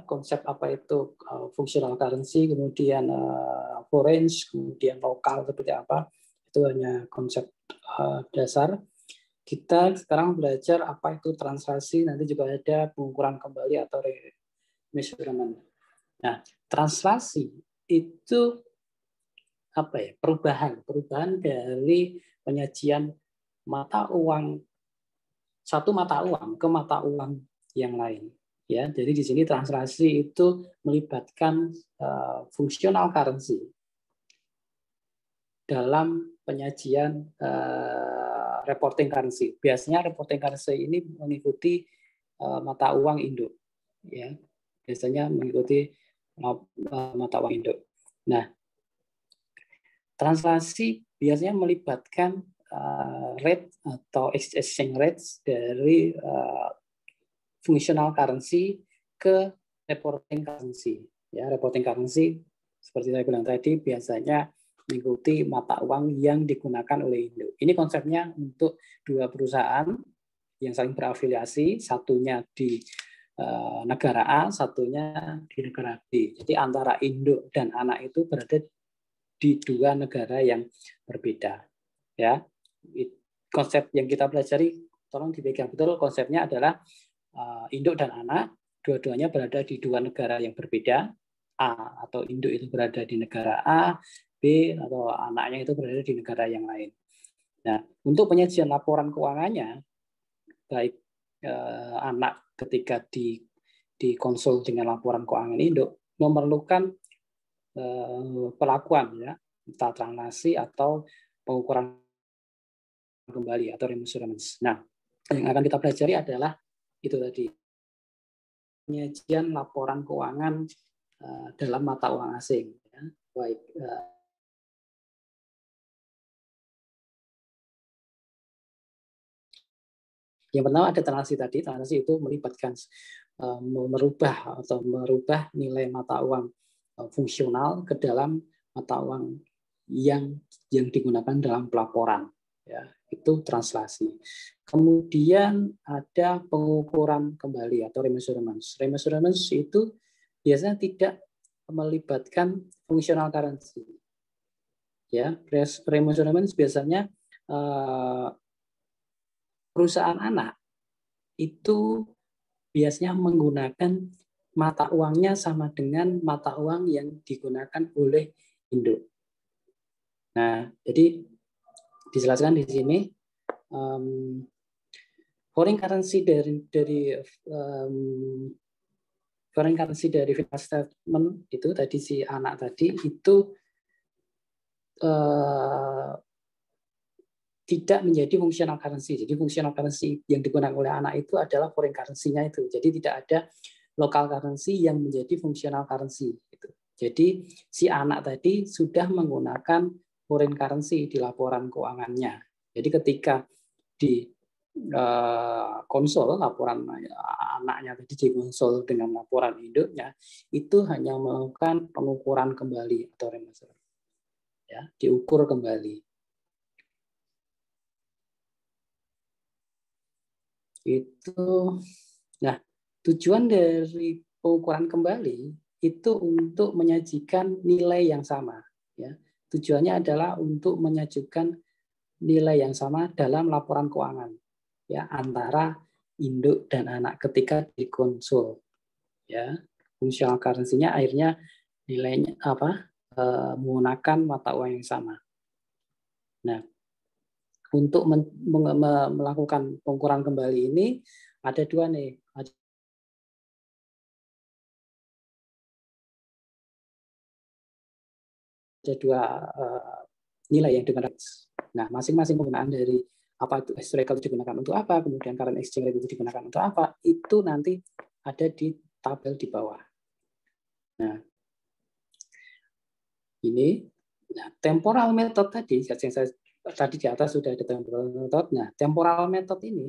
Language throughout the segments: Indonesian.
konsep apa itu functional currency, kemudian foreign, kemudian lokal seperti apa, itu hanya konsep dasar. Kita sekarang belajar apa itu translasi, nanti juga ada pengukuran kembali atau remeasurement. Nah, translasi itu apa ya? Perubahan dari penyajian satu mata uang ke mata uang yang lain. Ya, jadi di sini translasi itu melibatkan functional currency dalam penyajian reporting currency. Biasanya reporting currency ini mengikuti mata uang induk, ya. Biasanya mengikuti mata uang induk. Nah, translasi biasanya melibatkan rate atau exchange rates dari functional currency ke reporting currency. Ya, reporting currency seperti saya bilang tadi biasanya mengikuti mata uang yang digunakan oleh induk. Ini konsepnya untuk dua perusahaan yang saling berafiliasi, satunya di negara A, satunya di negara B. Jadi antara induk dan anak itu berada di dua negara yang berbeda. Ya, konsep yang kita pelajari, tolong dipegang betul, konsepnya adalah induk dan anak, dua-duanya berada di dua negara yang berbeda. A atau induk itu berada di negara A, B atau anaknya itu berada di negara yang lain. Nah, untuk penyajian laporan keuangannya, baik anak ketika dikonsul dengan laporan keuangan induk, memerlukan pelakuan, ya, entah translasi atau pengukuran kembali atau remeasurement. Nah, yang akan kita pelajari adalah itu tadi, penyajian laporan keuangan dalam mata uang asing, ya. Baik yang pertama ada transaksi tadi. Transaksi itu melibatkan merubah nilai mata uang fungsional ke dalam mata uang yang digunakan dalam pelaporan, ya, itu translasi. Kemudian ada pengukuran kembali atau remeasurement. Remeasurement itu biasanya tidak melibatkan functional currency. Ya, remeasurement biasanya perusahaan anak itu biasanya menggunakan mata uangnya sama dengan mata uang yang digunakan oleh induk. Nah, jadi dijelaskan di sini foreign currency dari financial statement itu tadi si anak tadi itu tidak menjadi functional currency. Jadi functional currency yang digunakan oleh anak itu adalah foreign currency-nya itu. Jadi tidak ada local currency yang menjadi functional currency. Gitu. Jadi si anak tadi sudah menggunakan foreign currency di laporan keuangannya. Jadi ketika di konsol laporan anaknya tadi di konsol dengan laporan induknya, itu hanya melakukan pengukuran kembali atau remeasurement. Ya, diukur kembali. Itu, nah, tujuan dari pengukuran kembali itu untuk menyajikan nilai yang sama, ya. Tujuannya adalah untuk menyajikan nilai yang sama dalam laporan keuangan, ya, antara induk dan anak ketika dikonsul, ya. Functional currency-nya akhirnya nilainya menggunakan mata uang yang sama. Nah, untuk melakukan pengukuran kembali ini ada dua nih. Ada dua nilai yang digunakan. Nah, masing-masing penggunaan dari apa itu historical digunakan untuk apa, kemudian current exchange rate itu digunakan untuk apa, itu nanti ada di tabel di bawah. Nah, ini temporal method tadi, yang saya tadi di atas sudah ada temporal method. Nah, temporal method ini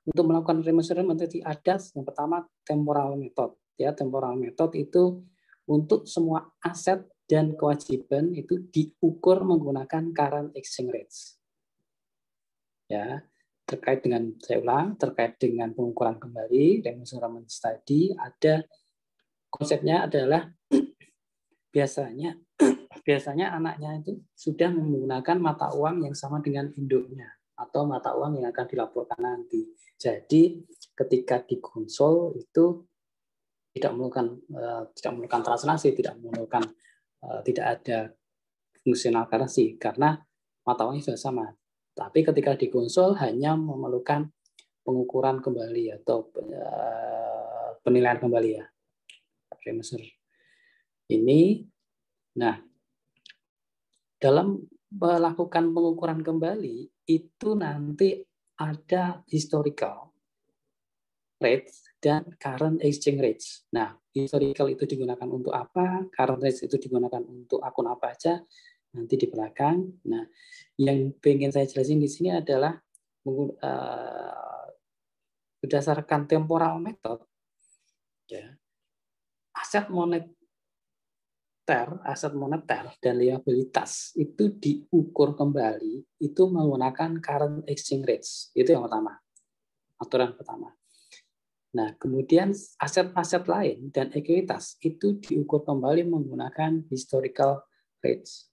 untuk melakukan remeasurement tadi ada yang pertama temporal method. Ya, temporal method itu untuk semua aset dan kewajiban itu diukur menggunakan current exchange rates. Ya, terkait dengan, saya ulang, terkait dengan pengukuran kembali, remeasurement study, ada konsepnya adalah biasanya anaknya itu sudah menggunakan mata uang yang sama dengan induknya atau mata uang yang akan dilaporkan nanti. Jadi ketika di konsol itu tidak memerlukan translasi, tidak ada fungsional currency karena mata uangnya sudah sama. Tapi ketika di konsol hanya memerlukan pengukuran kembali atau penilaian kembali ya. Ini, nah dalam melakukan pengukuran kembali itu nanti ada historical rates dan current exchange rates. Nah, historical itu digunakan untuk apa? Current rates itu digunakan untuk akun apa aja? Nanti di belakang. Nah, yang pengen saya jelasin di sini adalah berdasarkan temporal method, ya, aset moneter dan liabilitas itu diukur kembali itu menggunakan current exchange rates. Itu yang pertama. Aturan pertama. Nah, kemudian aset-aset lain dan ekuitas itu diukur kembali menggunakan historical rates.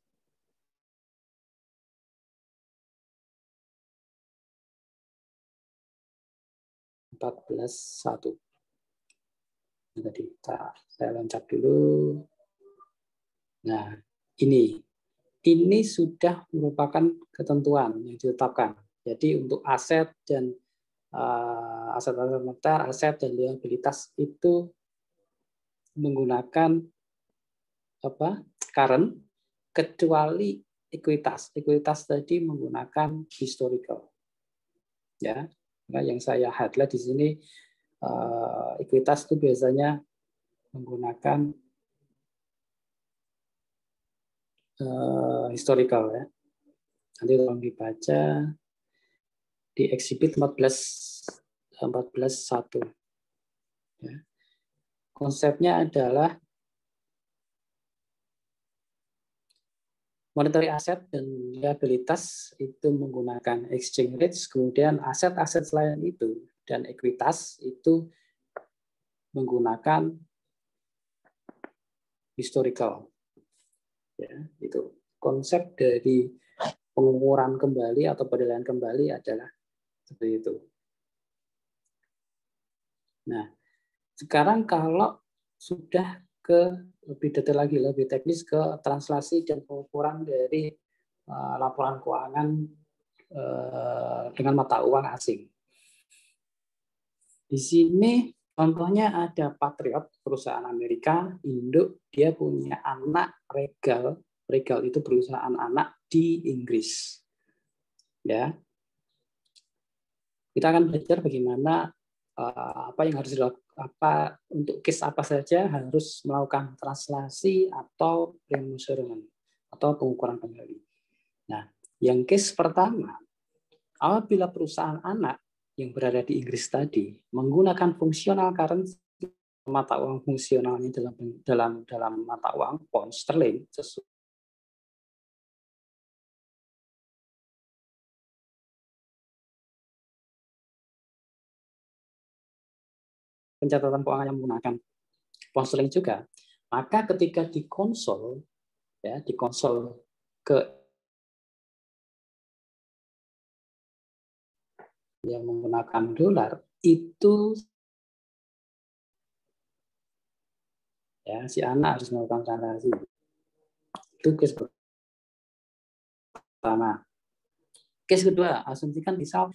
(14.1). Tadi saya loncat dulu. Nah, ini sudah merupakan ketentuan yang ditetapkan. Jadi untuk aset dan aset-aset moneter, aset dan liabilitas itu menggunakan current, kecuali ekuitas. Ekuitas tadi menggunakan historical. Ya, nah, yang saya highlight di sini ekuitas itu biasanya menggunakan historical ya. Nanti tolong dibaca di exhibit 14.1. Ya. Konsepnya adalah monetary asset dan liabilitas itu menggunakan exchange rates, kemudian aset-aset selain itu dan ekuitas itu menggunakan historical. Ya, itu konsep dari pengukuran kembali atau penilaian kembali adalah seperti itu. Nah, sekarang kalau sudah ke lebih detail lagi, lebih teknis ke translasi dan pengukuran dari laporan keuangan dengan mata uang asing. Di sini contohnya ada Patriot, perusahaan Amerika, induk, dia punya anak Regal. Regal itu perusahaan anak di Inggris. Ya. Kita akan belajar bagaimana apa yang harus dilakukan, untuk case apa saja harus melakukan translasi atau remeasurement atau pengukuran kembali. Nah, yang case pertama, apabila perusahaan anak yang berada di Inggris tadi menggunakan fungsional currency, mata uang fungsionalnya dalam mata uang pound sterling sesuai pencatatan keuangan yang menggunakan pound sterling juga, maka ketika di konsol ke yang menggunakan dolar itu ya si anak harus melakukan transaksi. Itu case pertama. Case kedua, asumsikan misal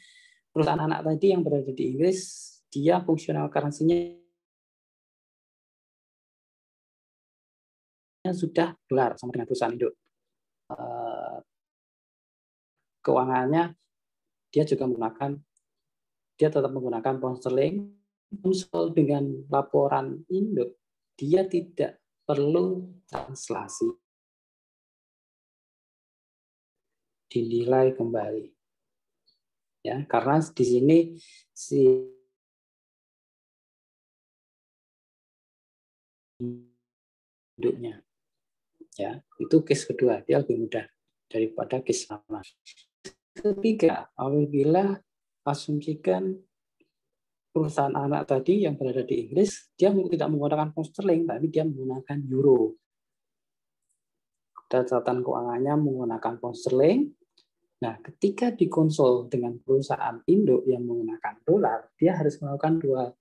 perusahaan anak tadi yang berada di Inggris, dia fungsional currency-nya sudah dolar sama dengan perusahaan induk. Keuangannya dia tetap menggunakan pound sterling. Konsol dengan laporan induk, dia tidak perlu translasi, dinilai kembali. Ya, karena di sini si induknya, ya itu case kedua, dia lebih mudah daripada case sama. Ketiga, apabila asumsikan perusahaan anak tadi yang berada di Inggris, dia tidak menggunakan pound sterling, tapi dia menggunakan euro. Catatan keuangannya menggunakan pound sterling. Nah, ketika dikonsol dengan perusahaan induk yang menggunakan dolar, dia harus melakukan dua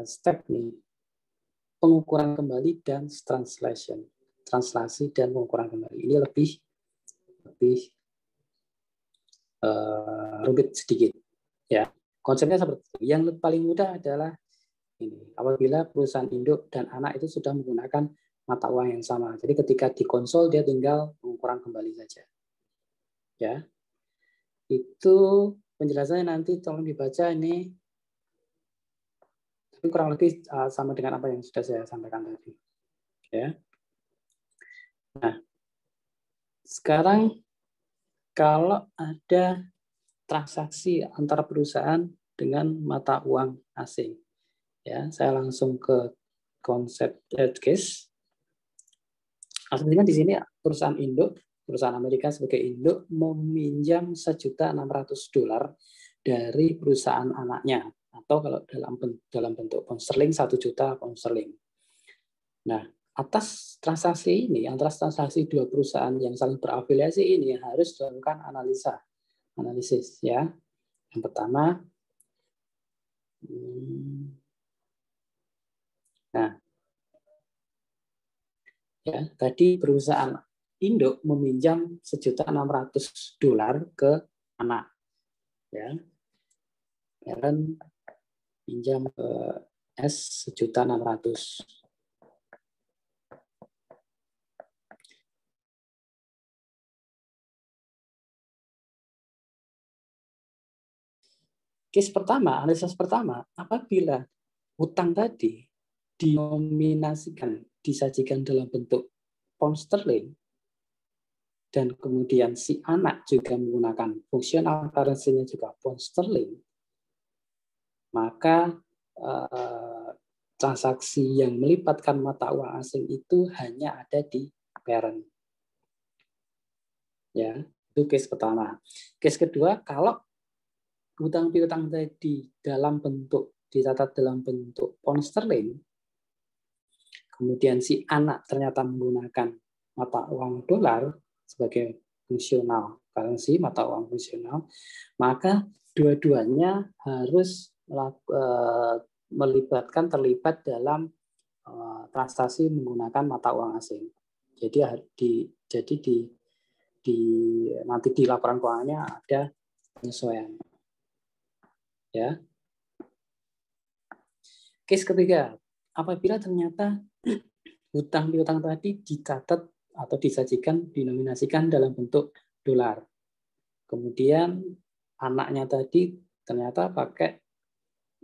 step nih. Pengukuran kembali dan translation. Translasi dan pengukuran kembali. Ini lebih rumit sedikit. Ya, konsepnya seperti itu. Yang paling mudah adalah ini. Apabila perusahaan induk dan anak itu sudah menggunakan mata uang yang sama. Jadi ketika dikonsol dia tinggal pengukuran kembali saja. Ya. Itu penjelasannya nanti tolong dibaca ini. Tapi kurang lebih sama dengan apa yang sudah saya sampaikan tadi. Ya. Nah, sekarang kalau ada transaksi antara perusahaan dengan mata uang asing. Ya, saya langsung ke konsep case. Aslinya di sini perusahaan induk, perusahaan Amerika sebagai induk meminjam $1.600.000 dari perusahaan anaknya, atau kalau dalam bentuk pound sterling 1 juta pound sterling. Nah, atas transaksi ini, antara transaksi dua perusahaan yang saling berafiliasi ini harus dilakukan analisis ya. Yang pertama, nah, ya, tadi perusahaan induk meminjam $1.600.000 ke anak, ya, parent pinjam ke S $1.600.000. Case pertama, analisis pertama, apabila hutang tadi dinominasikan, disajikan dalam bentuk pound sterling, dan kemudian si anak juga menggunakan fungsional currency-nya juga pound sterling, maka transaksi yang melibatkan mata uang asing itu hanya ada di parent. Ya, itu case pertama. Case kedua, kalau hutang piutang tadi dalam bentuk dicatat dalam bentuk pound sterling, kemudian si anak ternyata menggunakan mata uang dolar sebagai fungsional currency, mata uang fungsional, maka dua-duanya harus terlibat dalam transaksi menggunakan mata uang asing. Jadi nanti di laporan keuangannya ada penyesuaian. Ya. Case ketiga, apabila ternyata hutang piutang tadi dicatat atau disajikan, dinominasikan dalam bentuk dolar. Kemudian anaknya tadi ternyata pakai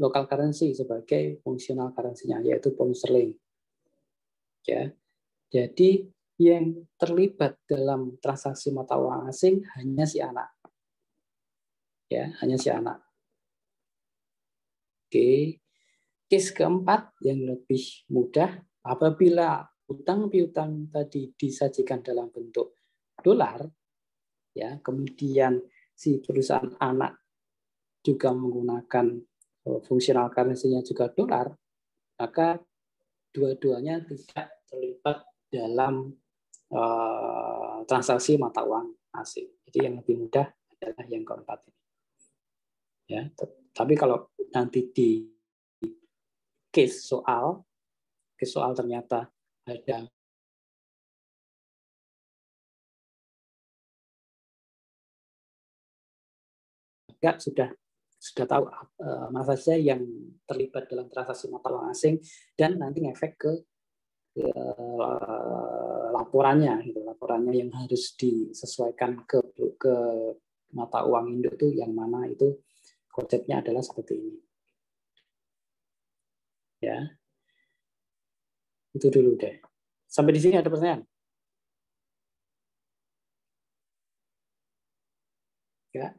local currency sebagai fungsional currency-nya, yaitu pound sterling. Ya. Jadi yang terlibat dalam transaksi mata uang asing hanya si anak. Ya, hanya si anak. Oke. Case keempat yang lebih mudah, apabila hutang piutang tadi disajikan dalam bentuk dolar, ya, kemudian si perusahaan anak juga menggunakan fungsional currency-nya juga dolar, maka dua-duanya tidak terlibat dalam transaksi mata uang asing. Jadi yang lebih mudah adalah yang keempat ini. Ya, tapi kalau nanti di case soal ternyata ada enggak sudah tahu mana saja yang terlibat dalam transaksi mata uang asing dan nanti ngefek ke laporannya yang harus disesuaikan ke mata uang induk itu yang mana, itu konsepnya adalah seperti ini. Ya. Itu dulu deh. Sampai di sini ada pertanyaan? Ya.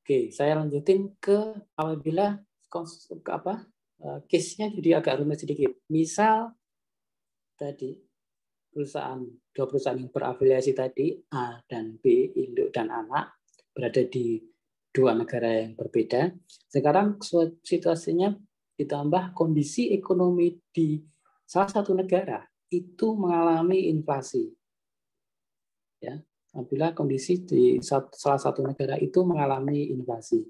Oke, saya lanjutin ke apabila case-nya jadi agak rumit sedikit. Misal tadi dua perusahaan yang berafiliasi tadi, A dan B, induk dan anak, berada di dua negara yang berbeda. Sekarang situasinya ditambah kondisi ekonomi di salah satu negara itu mengalami inflasi. Ya, apabila kondisi di salah satu negara itu mengalami inflasi.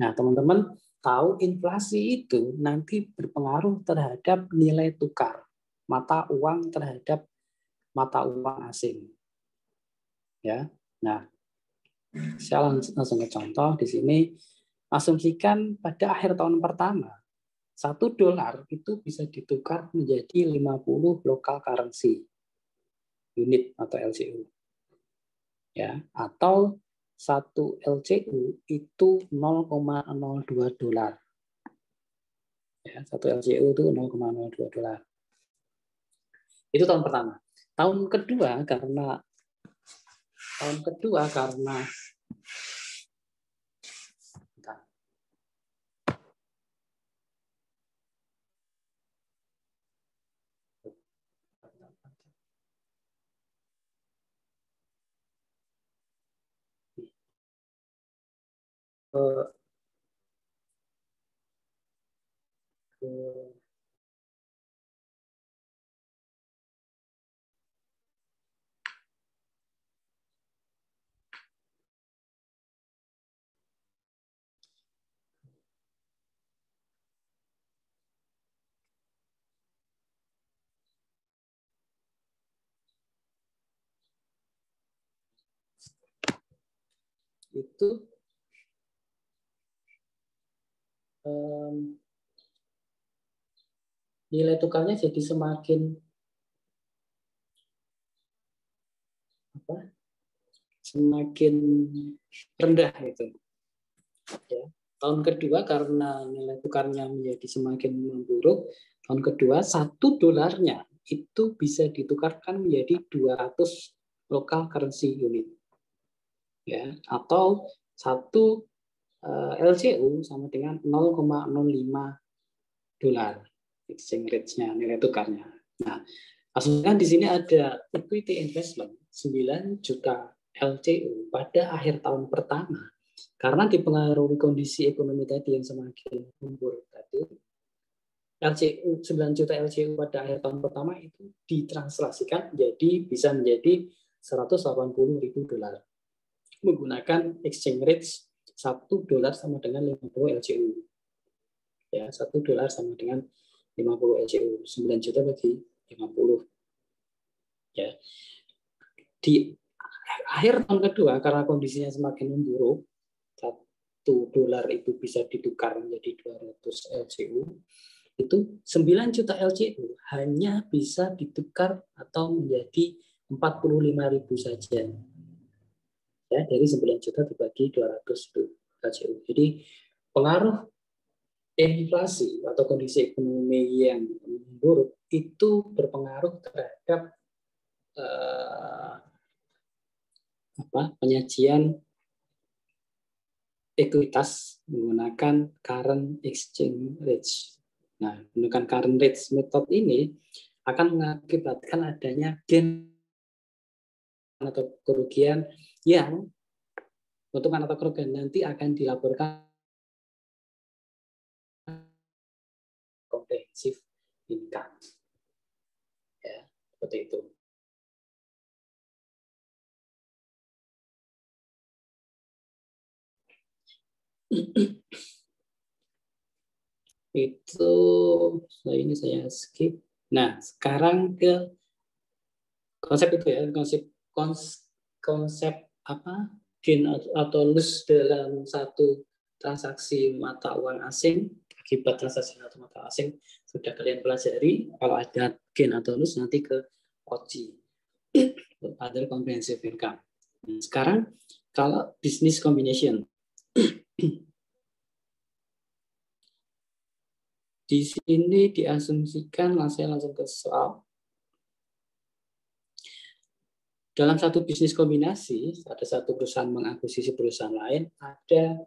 Nah, teman-teman tahu inflasi itu nanti berpengaruh terhadap nilai tukar mata uang terhadap mata uang asing. Ya. Nah, saya langsung ke contoh di sini. Asumsikan pada akhir tahun pertama, $1 itu bisa ditukar menjadi 50 local currency unit atau LCU. Ya, atau 1 LCU itu $0,02. Ya, 1 LCU itu $0,02. Itu tahun pertama. Tahun kedua karena itu nilai tukarnya jadi semakin rendah itu. Ya. Tahun kedua karena nilai tukarnya menjadi semakin memburuk, tahun kedua $1 itu bisa ditukarkan menjadi 200 local currency unit. Ya, atau 1 LCU sama dengan $0,05 exchange rate-nya, nilai tukarnya. Nah, asumsikan di sini ada equity investment 9 juta LCU pada akhir tahun pertama. Karena dipengaruhi kondisi ekonomi tadi yang semakin memburuk tadi, LCU 9 juta LCU pada akhir tahun pertama itu ditranslasikan bisa menjadi $180.000 menggunakan exchange rate $1 sama dengan 50 LCU. Ya, $1 sama dengan 50 LCU. 9 juta bagi 50. Ya. Di akhir tahun kedua karena kondisinya semakin memburuk, $1 itu bisa ditukar menjadi 200 LCU. Itu 9 juta LCU hanya bisa ditukar atau menjadi 45.000 saja. Ya, dari 9 juta dibagi 200 LCU. Jadi pengaruh inflasi atau kondisi ekonomi yang memburuk itu berpengaruh terhadap penyajian ekuitas menggunakan current exchange rates. Nah, menggunakan current rates method ini akan mengakibatkan adanya gain atau kerugian yang keuntungan atau kerugian nanti akan dilaporkan comprehensive income. Ya, seperti itu. Itu ini saya skip. Nah, sekarang ke konsep itu ya, konsep apa? Gain atau loss dalam satu transaksi mata uang asing akibat transaksi mata asing sudah kalian pelajari. Kalau ada gain atau loss nanti ke OCI, other comprehensive income. Sekarang kalau business combination, di sini diasumsikan, saya langsung ke soal. Dalam satu bisnis kombinasi, ada satu perusahaan mengakuisisi perusahaan lain, ada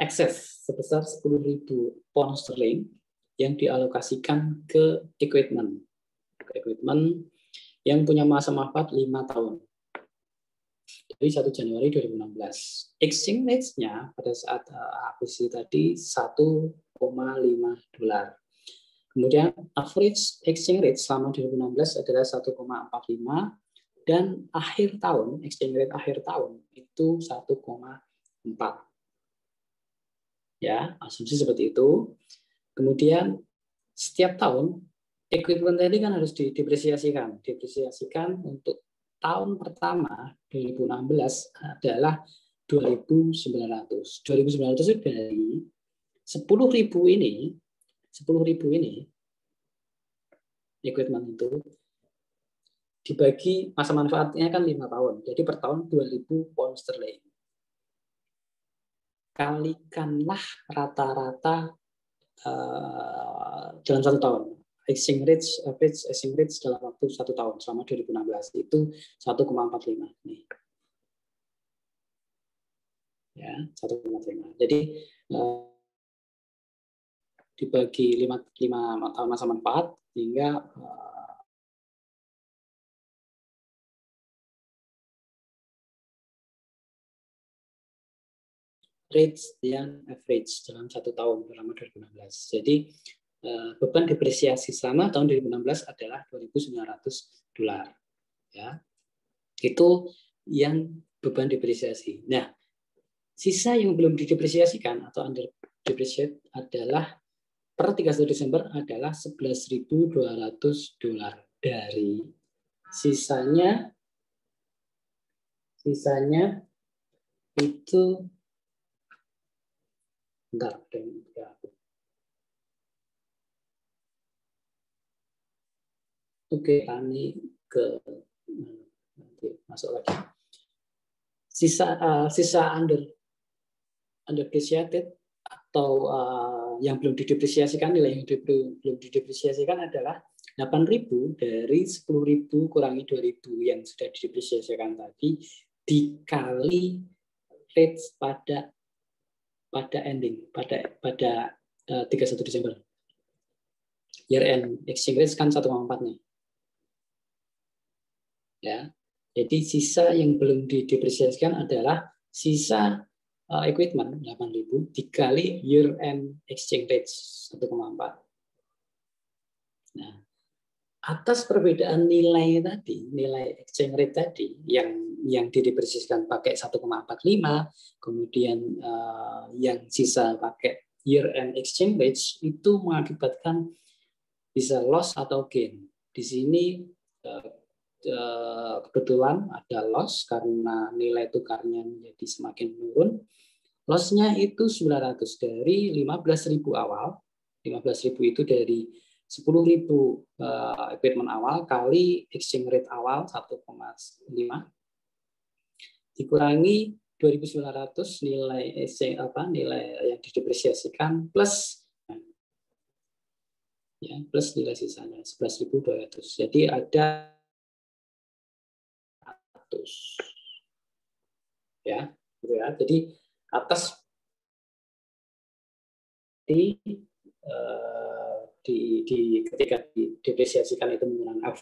ekses sebesar 10.000 pound sterling yang dialokasikan ke equipment. yang punya masa manfaat 5 tahun. Dari 1 Januari 2016. Exchange rate-nya pada saat akuisisi tadi 1,5 dolar. Kemudian average exchange rate selama 2016 adalah 1,45 dan akhir tahun, exchange rate akhir tahun itu 1,4. Ya, asumsi seperti itu. Kemudian setiap tahun equipment tadi kan harus didepresiasikan. Didepresiasikan untuk tahun pertama 2016 adalah 2.900. 2.900 itu dari 10.000 ini, 10.000 ini equipment itu dibagi masa manfaatnya kan 5 tahun. Jadi per tahun 2.000 pound sterling. Kalikanlah rata-rata dalam 1 tahun. Exchange rate, average exchange rate dalam waktu 1 tahun selama 2016 itu 1,45 nih. Ya, 1,45. Jadi dibagi 5 tahun masa manfaat hingga rate yang average dalam 1 tahun selama 2016. Jadi beban depresiasi selama tahun 2016 adalah 2.900 dolar. Ya, itu yang beban depresiasi. Nah, sisa yang belum didepresiasikan atau under depreciate adalah per 31 Desember adalah 11.200 dolar dari sisanya itu bentar, oke, kami ke nanti masuk lagi. Sisa under depreciated atau yang belum didepresiasikan, nilai yang belum didepresiasikan adalah 8.000 dari 10.000 kurangi 2.000 yang sudah didepresiasikan tadi dikali rate pada ending pada 31 Desember. Year end exchange rate kan 1,4 nih. Ya. Jadi sisa yang belum didepresiasikan adalah sisa equipment 8.000 dikali year end exchange rate 1,4. Nah, atas perbedaan nilai tadi, nilai exchange rate tadi yang didepresiasikan pakai 1,45, kemudian yang sisa pakai year end exchange rate itu mengakibatkan bisa loss atau gain. Di sini kebetulan ada loss karena nilai tukarnya menjadi semakin menurun. Loss-nya itu 900 dari 15.000 awal. 15.000 itu dari 10.000 equipment awal kali exchange rate awal 1,5 dikurangi 2.900 nilai yang didepresiasikan plus nilai sisanya 11.200. Jadi ada 100. Ya, gitu ya. Jadi atas ketika didepresiasikan itu menggunakan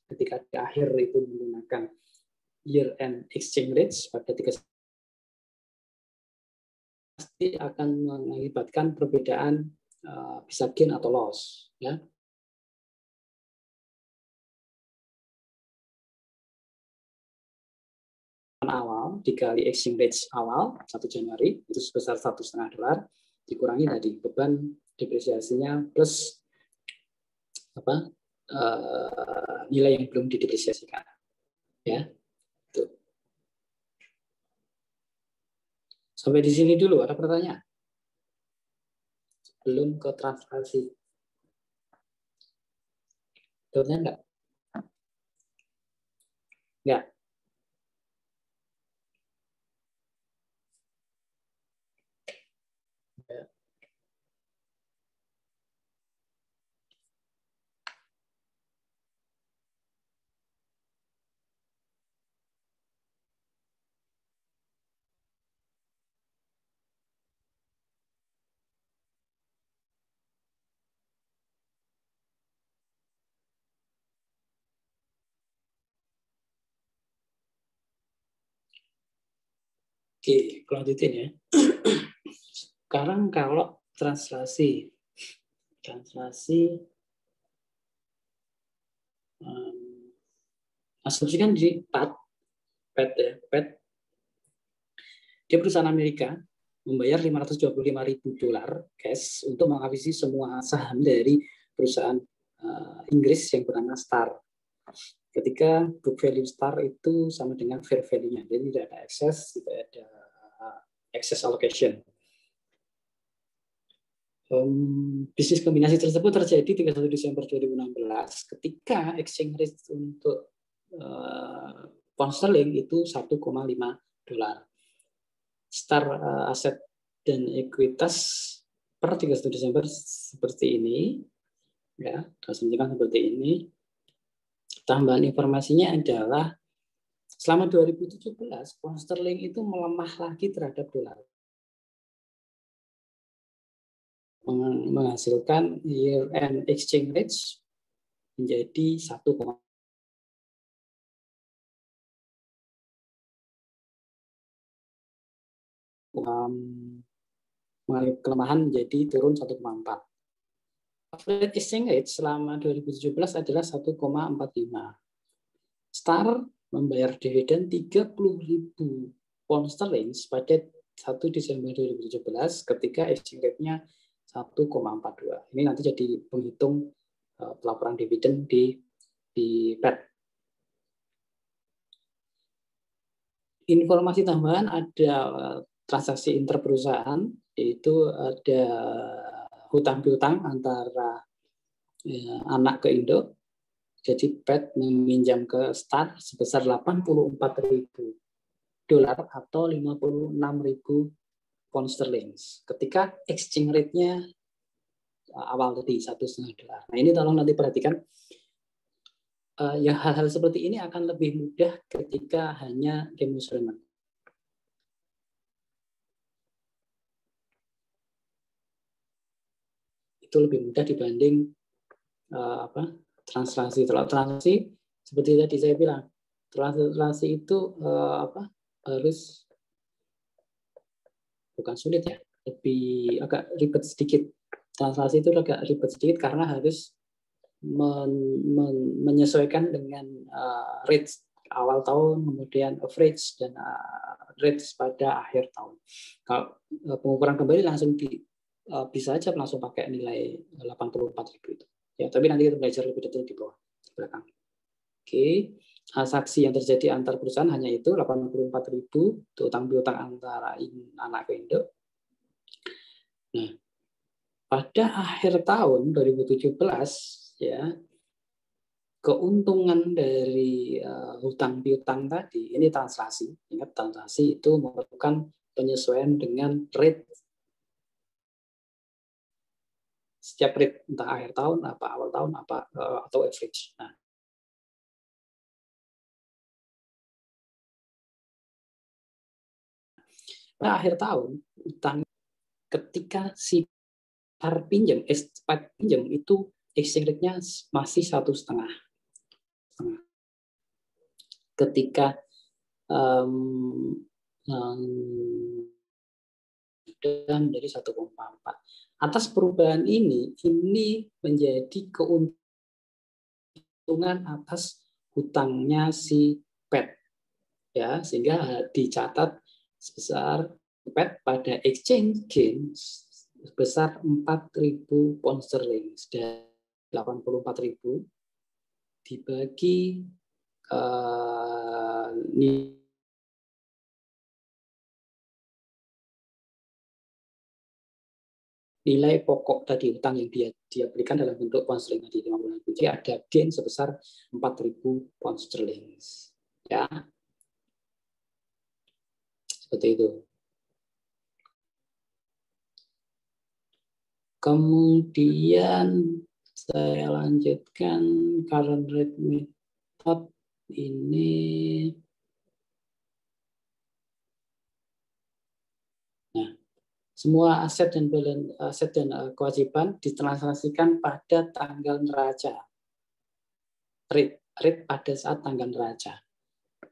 ketika di akhir itu menggunakan year end exchange rates pada 3 pasti akan mengakibatkan perbedaan bisa gain atau loss, ya. Awal dikali exchange rate awal 1 Januari itu sebesar 1,5 dolar dikurangi tadi beban depresiasinya plus nilai yang belum didepresiasikan, ya. Itu. Sampai di sini dulu, ada pertanyaan? Belum ke transaksi. Betulnya enggak? Enggak. Oke, lanjutin ya. Sekarang kalau translasi asumsikan di PET ya, PET dia perusahaan Amerika membayar $525.000 cash untuk mengakuisisi semua saham dari perusahaan Inggris yang bernama Star. Ketika book value Star itu sama dengan fair value-nya, jadi tidak ada excess, tidak ada excess allocation. Bisnis kombinasi tersebut terjadi 31 Desember 2016 ketika exchange rate untuk pound sterling itu $1,5. Star aset dan ekuitas per 31 Desember seperti ini, ya, asumsikan seperti ini. Tambahan informasinya adalah selama 2017 pound sterling itu melemah lagi terhadap dolar, menghasilkan year end exchange rate menjadi 1, kelemahan menjadi turun 1,4. Average exchange rate selama 2017 adalah 1,45. Star membayar dividen 30.000 pound sterling pada 1 Desember 2017 ketika exchange rate-nya 1,42. Ini nanti jadi penghitung pelaporan dividen di PET. Informasi tambahan ada transaksi interperusahaan, yaitu ada hutang piutang antara anak ke Indo. Jadi PET meminjam ke Star sebesar $84.000 atau 56.000 pound sterling. Ketika exchange rate-nya awal tadi $1,5. Nah ini tolong nanti perhatikan. Ya hal-hal seperti ini akan lebih mudah ketika hanya demonstration. Itu lebih mudah dibanding translasi. Kalau translasi seperti tadi saya bilang, translasi itu harus bukan sulit ya, lebih agak ribet sedikit. Translasi itu agak ribet sedikit karena harus menyesuaikan dengan rates awal tahun, kemudian average dan rates pada akhir tahun. Kalau pengukuran kembali langsung bisa aja langsung pakai nilai 84.000 itu. Ya, tapi nanti kita belajar lebih detail di bawah di belakang. Oke, transaksi yang terjadi antar perusahaan hanya itu 84.000 itu utang piutang antara anak ke Indo. Nah, pada akhir tahun 2017 ya, keuntungan dari hutang piutang tadi ini translasi. Ingat, translasi itu memerlukan penyesuaian dengan rate setiap rate, entah akhir tahun apa awal tahun apa atau average. Nah, akhir tahun utang ketika si pinjam itu exchange rate-nya masih 1,5. Ketika sudah menjadi 1,4. Atas perubahan ini menjadi keuntungan atas hutangnya si PET, ya, sehingga dicatat sebesar PET pada exchange gain sebesar 4.000 pound sterling, dan 84.000 dibagi nilai pokok tadi hutang yang dia berikan dalam bentuk pound sterling tadi 50.000. Jadi ada gain sebesar 4.000 pound sterling. Ya. Seperti itu. Kemudian saya lanjutkan current rate method ini. Nah, semua aset dan kewajiban ditransaksikan pada tanggal neraca. Rate pada saat tanggal neraca.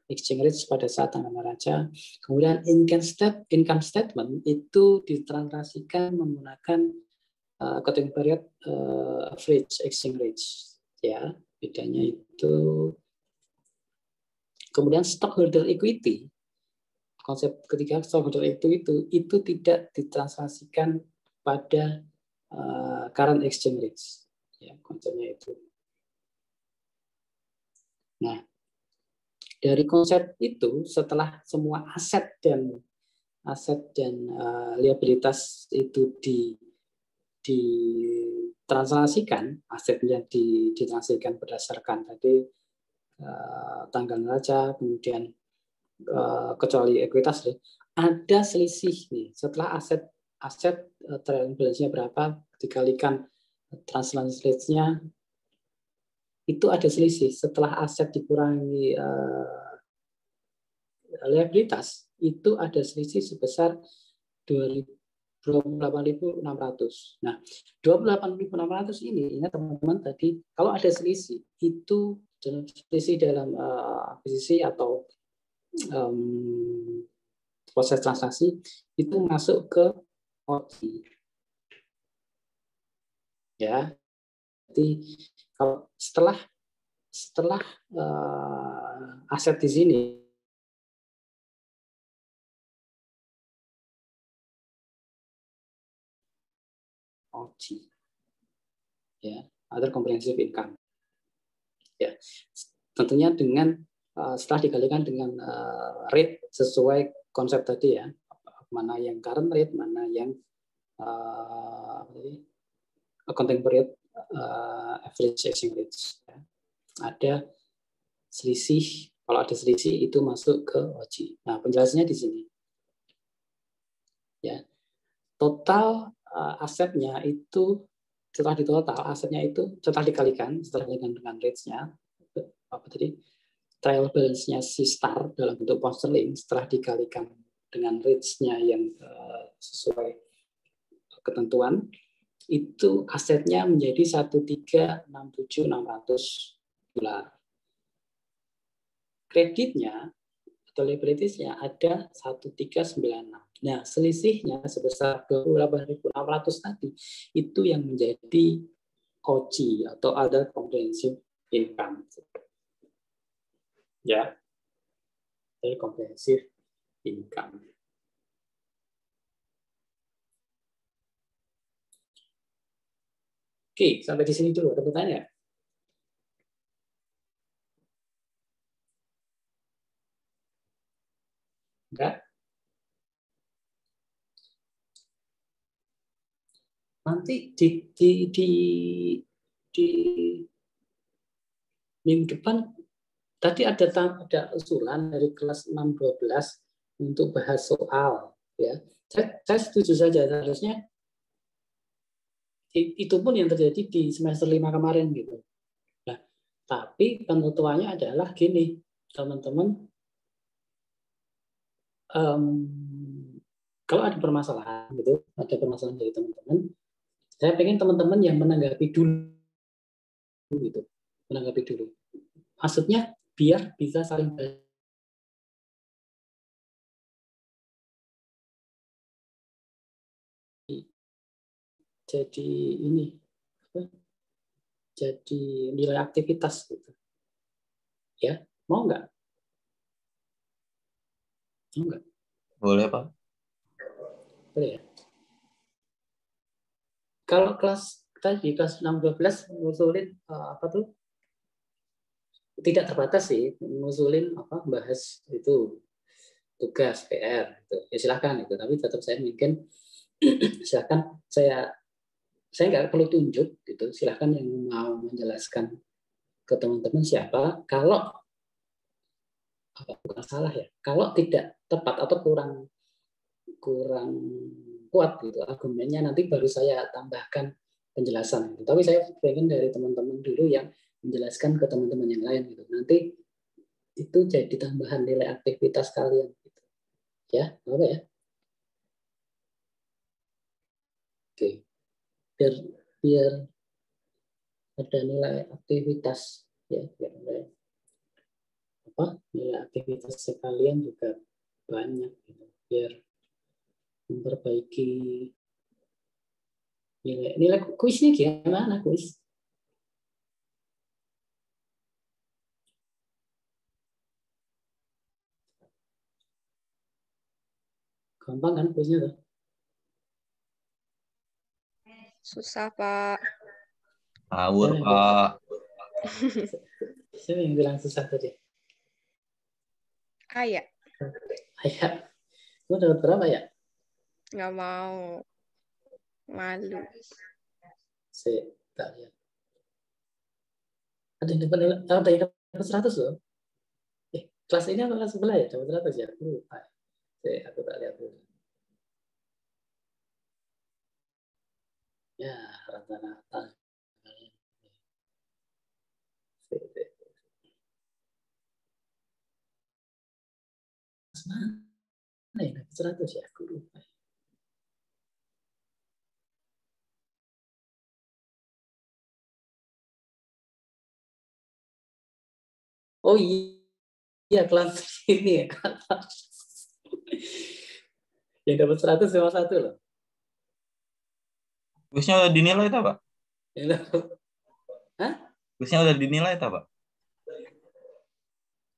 exchange rate pada saat tanggal neraca. Kemudian income statement itu ditransaksikan menggunakan accounting period average exchange rate, ya, bedanya itu. Kemudian stockholder equity, konsep ketiga stockholder itu tidak ditransaksikan pada current exchange rates, ya, konsepnya itu. Nah, dari konsep itu, setelah semua aset dan liabilitas itu ditransaksikan, asetnya ditransaksikan berdasarkan tadi tanggal neraca, kemudian kecuali ekuitas, ada selisih nih. Setelah aset trial balance-nya berapa dikalikan translation rate-nya, itu ada selisih. Setelah aset dikurangi liabilitas, itu ada selisih sebesar 28.600. Nah, 28.600 ini, ingat teman-teman tadi, kalau ada selisih, itu selisih dalam akuisisi atau proses transaksi, itu masuk ke OCI. Ya, jadi kalau setelah aset di sini OCI, ya, other comprehensive income, ya, tentunya dengan setelah dikalikan dengan rate sesuai konsep tadi, ya, mana yang current rate, mana yang accounting period average exchange rate, ya. Ada selisih, kalau ada selisih itu masuk ke OCI. Nah, penjelasannya di sini, ya, total asetnya itu setelah ditotal asetnya itu setelah dikalikan dengan rates-nya, apa tadi, trial balance-nya si star dalam bentuk pound sterling setelah dikalikan dengan rates-nya yang sesuai ketentuan, itu asetnya menjadi 1.367.600 dolar. Kreditnya atau liabilities-nya ada 1.396. Nah, selisihnya sebesar 28.600 tadi itu yang menjadi OCI atau other comprehensive income. Ya, other comprehensive income. Oke, sampai di sini dulu. Ada pertanyaan? Enggak? Nanti di minggu depan tadi ada usulan dari kelas 6-12 untuk bahas soal, ya. Saya setuju saja, harusnya itu pun yang terjadi di semester 5 kemarin gitu. Nah, tapi ketentuannya adalah gini, teman-teman, kalau ada permasalahan gitu, ada permasalahan dari teman-teman, saya pengen teman-teman yang menanggapi dulu gitu, menanggapi dulu. Maksudnya biar bisa saling jadi ini apa? Jadi nilai aktivitas gitu. Ya, mau nggak? Mau nggak? Boleh, Pak. Boleh ya. Kalau kelas tadi kelas 6-12 ngusulin apa tuh? Tidak terbatas sih, ngusulin apa, bahas itu tugas PR gitu. Ya silakan itu, tapi tetap saya mungkin silakan saya nggak perlu tunjuk gitu, silakan yang mau menjelaskan ke teman-teman siapa. Kalau bukan salah ya, kalau tidak tepat atau kurang kuat gitu argumennya, nanti baru saya tambahkan penjelasan gitu. Tapi saya pengen dari teman-teman dulu yang menjelaskan ke teman-teman yang lain gitu. Nanti itu jadi tambahan nilai aktivitas kalian gitu. Ya, apa ya? Oke. Biar ada nilai aktivitas, ya, biar nilai nilai aktivitas sekalian juga banyak gitu, biar memperbaiki nilai kuisnya. Gimana kuis? Gampang kan kuisnya tuh? Susah, Pak. Ngawur, Pak. Siapa yang bilang susah tadi? Ayah. Ayah. Lu dapat berapa ya? Nggak mau. Malu. Saya tak lihat. Ada yang dapat 100 loh. Kelas ini apa kelas sebelah ya? Dapat 100 ya? Aku tak lihat dulu. Ya, rata-rata. Mana ya? Dapat 100 ya? Aku lupa. Oh iya, kelas ini ya. Yang dapat 100 cuma 1 loh. Kuisnya udah dinilai tak, Pak? Hah? Kuisnya udah dinilai tak, Pak?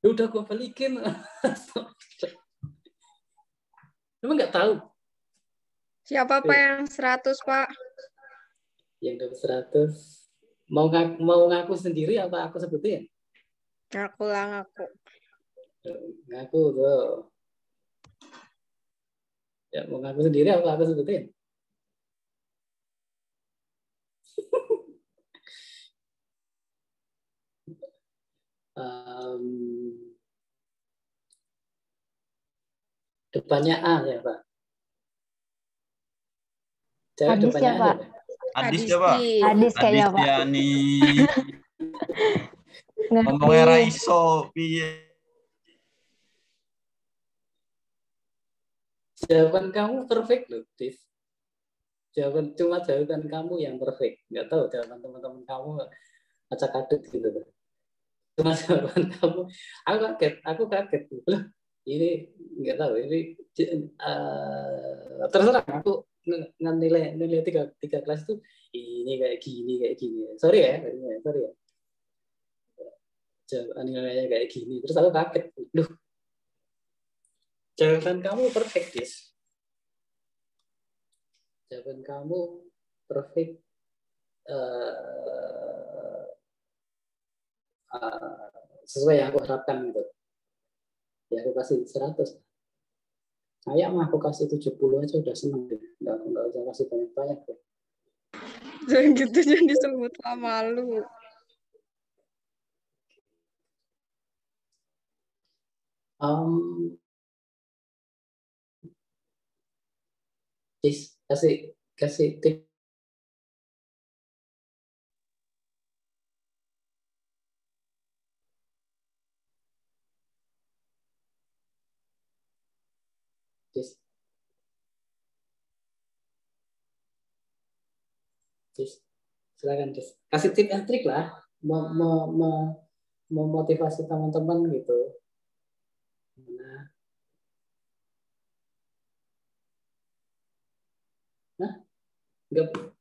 Udah gue balikin. Emang nggak tahu? Siapa Pak yang 100, Pak? Yang dapat 100. Mau ngaku sendiri apa aku sebutin? Ngaku lah, ngaku. Ngaku tuh. Ya, mau ngaku sendiri apa aku sebutin? Depannya A ya, Pak? Cewek Hadis depannya ya, A Pak? Hadis ya, Pak? Hadis kayaknya, Hadis Pak. ya nih. Ngerti. Ngomongnya Raiso, piye? Jawaban kamu perfect loh, Tis. Cuma jawaban kamu yang perfect. Nggak tahu jawaban teman-teman kamu acak-adut gitu. Cuma jawaban kamu, aku kaget. Loh, ini nggak tahu. Ini terserah. Aku nilai tiga kelas itu ini kayak gini. Sorry ya. Nilainya kayak gini. Terus aku kaget. Loh, jawaban kamu perfect, Tis. Jawaban kamu perfect. Sesuai yang aku harapkan gitu. Ya aku kasih 100. Saya mah aku kasih 70 aja udah seneng deh. Enggak usah kasih banyak-banyak deh. Jangan gitu, jangan disebut lah, malu. Kasih tip. Silakan, Tis. Kasih tip and trik lah, memotivasi teman-teman gitu. Nah,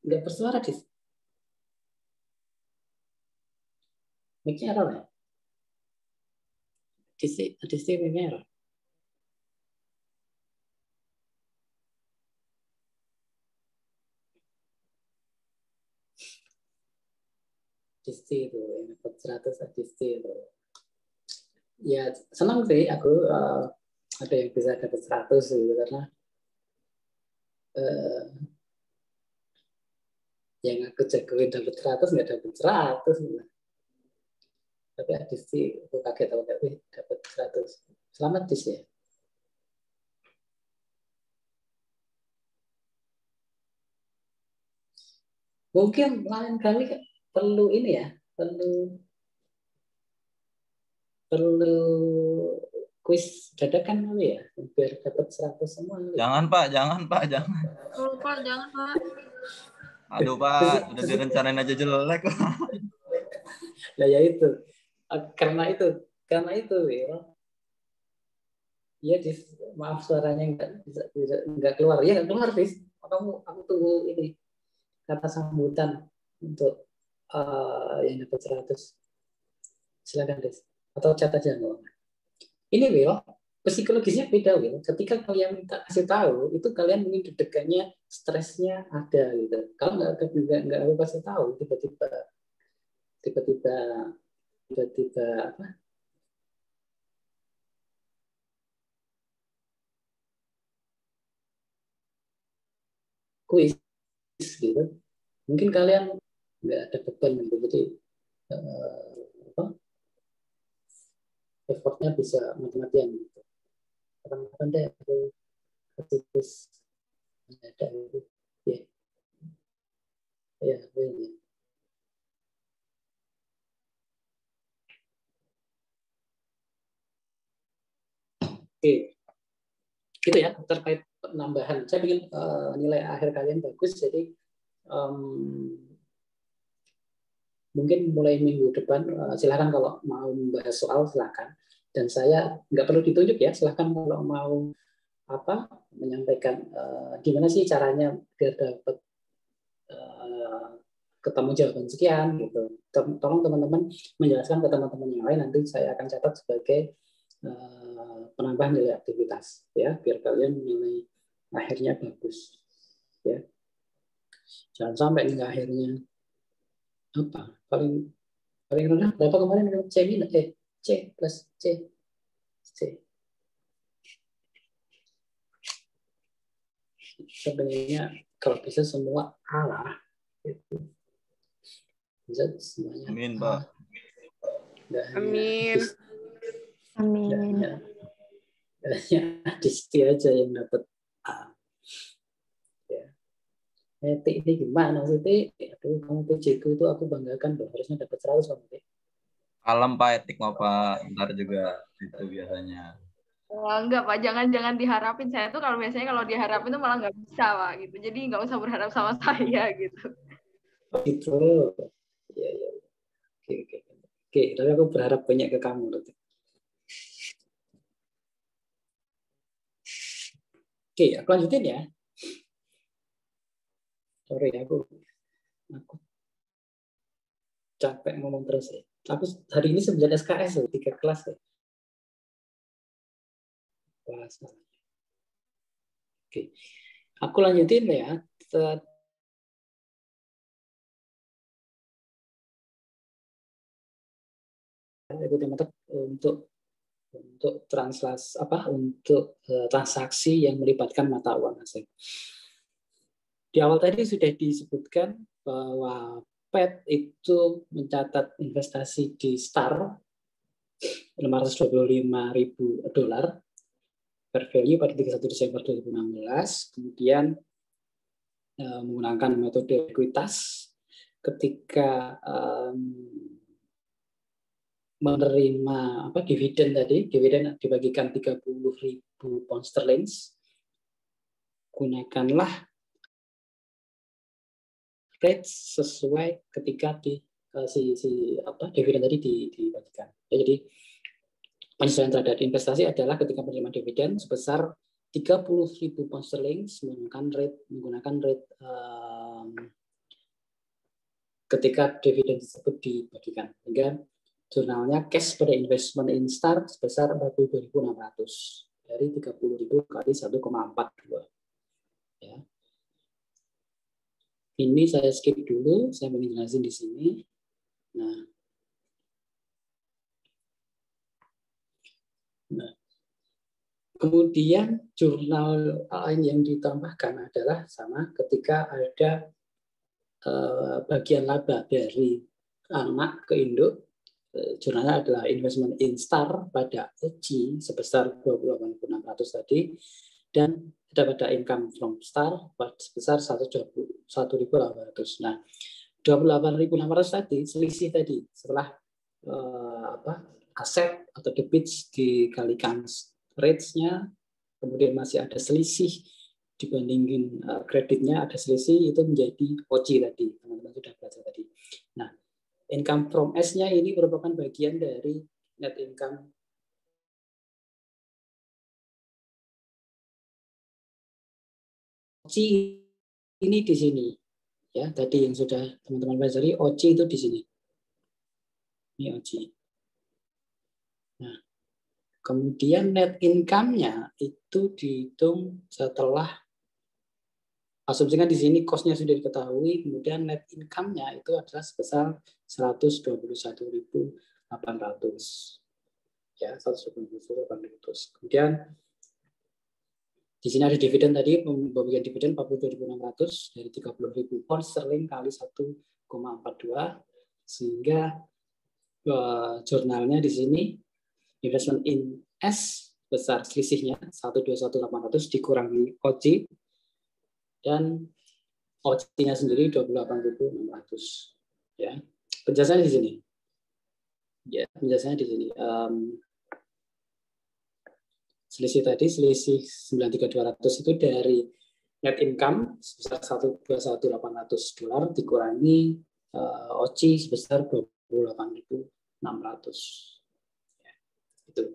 nggak bersuara, Tis. Mic-nya error ya? Tis, mic-nya error. Disti itu yang dapat 100 Disti itu. Ya senang sih aku ada yang bisa dapat 100 gitu, karena yang aku jagoin dapat 100 nggak dapat 100 gitu. Tapi Disti aku kaget aku dapat 100. Selamat Disti ya. Mungkin lain kali perlu ini ya, perlu kuis dadakan kali ya, biar dapat 100 semua. Jangan, Pak, jangan. Oh, Pak, jangan, Pak. Aduh, Pak, udah direncanain aja jelek. Nah, ya itu. Karena itu Karena itu ya maaf suaranya nggak keluar. Ya nggak keluar, Dis. Aku tunggu ini kata sambutan untuk yang dapat 100. Silakan, Des. Atau cat aja nggak? Ini Will, psikologisnya beda Will. Ketika kalian minta kasih tahu, itu kalian ingin deg-degannya, stresnya ada gitu. Kalau nggak aku kasih tahu, tiba-tiba apa? Kuis gitu. Mungkin kalian nggak ada beban gitu. Jadi apa? Effortnya bisa mati-matian gitu. Kadang-kadang deh aku ketipis ada gitu. Ya, ya, ya. Oke, gitu ya terkait penambahan. Saya ingin nilai akhir kalian bagus, jadi mungkin mulai minggu depan silakan kalau mau membahas soal silakan. Dan saya nggak perlu ditunjuk ya, silakan kalau mau apa menyampaikan gimana sih caranya biar dapat ketemu jawaban sekian gitu. Tolong teman-teman menjelaskan ke teman-teman yang lain, nanti saya akan catat sebagai penambahan nilai aktivitas ya, biar kalian nilai akhirnya bagus ya. Jangan sampai nilai akhirnya apa paling rendah berapa kemarin C plus C sebenarnya kalau bisa semua A lah gitu. Bisa semuanya Amin, A. Pak. Amin. Amin. Hanya Disti aja yang dapat A. Ya. Tik ini gimana sih, Tik? Aduh, kamu PJku itu aku banggakan loh, harusnya dapat 100 kamu, Tik. Kalem Pak, etik mau Pak. Ntar juga itu biasanya. Enggak Pak, jangan diharapin. Saya tuh kalau biasanya kalau diharapin tuh malah nggak bisa Pak gitu. Jadi nggak usah berharap sama saya gitu. Gitu. Ya. Oke, tapi aku berharap banyak ke kamu, Tik. Oke, aku lanjutin ya. Sorry, aku capek ngomong terus ya. Aku hari ini 9 SKS loh, 3 kelas ya. Oke, aku lanjutin ya. Untuk transaksi yang melibatkan mata uang asing. Di awal tadi sudah disebutkan bahwa PET itu mencatat investasi di STAR $525.000 per value pada 31 Desember 2016, kemudian menggunakan metode ekuitas ketika menerima dividen dibagikan 30.000 pound sterling, gunakanlah rate sesuai ketika dividen tadi dibagikan. Jadi penyesuaian terhadap investasi adalah ketika menerima dividen sebesar 30.000 pound sterling menggunakan rate ketika dividen tersebut dibagikan. Hingga jurnalnya cash pada investment in STAR sebesar 42.600 dari 30.000 kali 1,42. Ya. Ini saya skip dulu, saya ingin jelasin di sini. Nah, kemudian jurnal lain yang ditambahkan adalah sama ketika ada bagian laba dari anak ke induk. Jurnalnya adalah investment in STAR pada EG sebesar 28.600 tadi, dan ada pada income from STAR sebesar 1.800. Nah, 28.600 tadi selisih tadi setelah aset atau debits dikalikan rates-nya, kemudian masih ada selisih dibandingin kreditnya, ada selisih, itu menjadi OC tadi, teman-teman sudah belajar tadi. Nah, income from S-nya ini merupakan bagian dari net income OCI ini di sini. Ya, tadi yang sudah teman-teman pelajari, OCI itu di sini. Ini OCI. Nah, kemudian net income-nya itu dihitung setelah, asumsikan di sini cost-nya sudah diketahui, kemudian net income-nya itu adalah sebesar 121.800. Ya, 121.800. Kemudian di sini ada dividen tadi, pembagian dividen 42.600 dari 30.000 pound sterling kali 1,42, sehingga jurnalnya di sini investment in S besar selisihnya 121.800 dikurangi OCI, dan OCI-nya sendiri 28.600. Ya, penjelasannya di sini. Ya, penjelasannya di sini. Selisih tadi, selisih 93.200 itu dari net income sebesar 121.800 dolar dikurangi OCI sebesar 28.600. Ya, itu.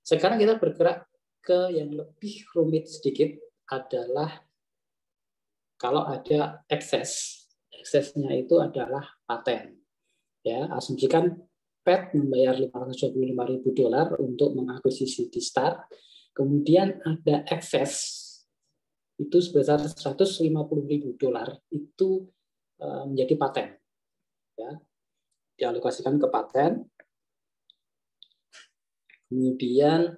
Sekarang kita bergerak ke yang lebih rumit sedikit, adalah kalau ada eksesnya itu adalah paten. Ya, asumsikan Pat membayar 525.000 dolar untuk mengakuisisi di Star. Kemudian ada ekses itu sebesar 150.000 dolar itu menjadi paten, ya, dialokasikan ke paten. Kemudian,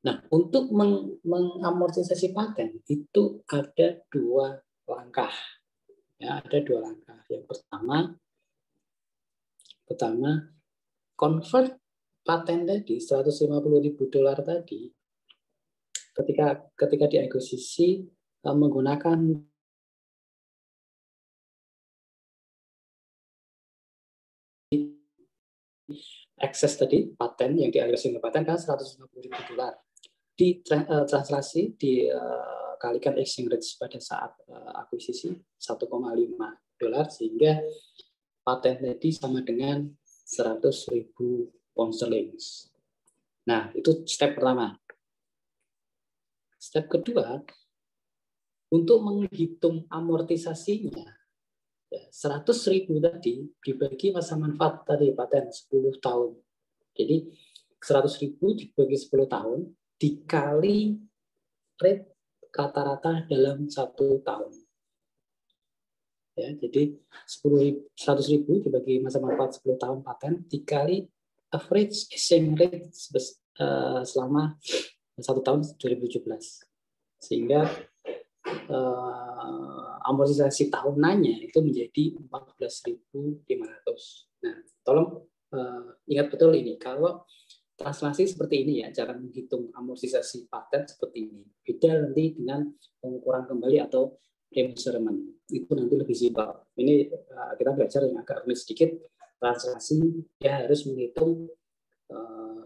nah, untuk mengamortisasi paten itu ada dua langkah, ya, ada dua langkah. Yang pertama convert paten tadi 150.000 dolar tadi ketika diakuisisi menggunakan ekses tadi paten yang dialokasikan ke paten kan 150.000 dolar, di translasi dikalikan exchange rate pada saat akuisisi 1,5 dolar, sehingga paten tadi sama dengan 100.000 pound sterling. Nah, itu step pertama. Step kedua, untuk menghitung amortisasinya, 100.000 tadi dibagi masa manfaat tadi paten 10 tahun. Jadi 100.000 dibagi 10 tahun dikali rate rata-rata dalam 1 tahun. Ya, jadi 100.000 dibagi masa manfaat 10 tahun paten dikali average exchange rate selama 1 tahun 2017, sehingga amortisasi tahunannya itu menjadi 14.500. Nah, tolong ingat betul ini, kalau translasi seperti ini ya, cara menghitung amortisasi paten seperti ini. Beda nanti dengan pengukuran kembali atau remeasurement, itu nanti lebih simpel. Ini kita belajar yang agak rumit sedikit. Translasi dia harus menghitung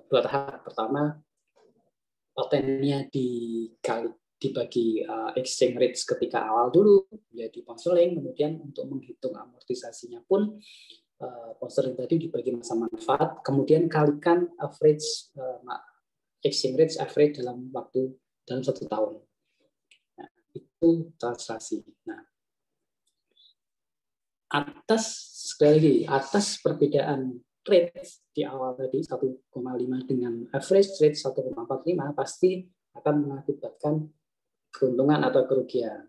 dua tahap. Pertama, patennya dibagi exchange rates ketika awal dulu menjadi pound sterling, kemudian untuk menghitung amortisasinya pun pound sterling tadi dibagi masa manfaat, kemudian kalikan average exchange rates average dalam 1 tahun. Nah, itu translasi. Nah, sekali lagi atas perbedaan rate di awal tadi 1,5 dengan average rate 1,45 pasti akan mengakibatkan keuntungan atau kerugian.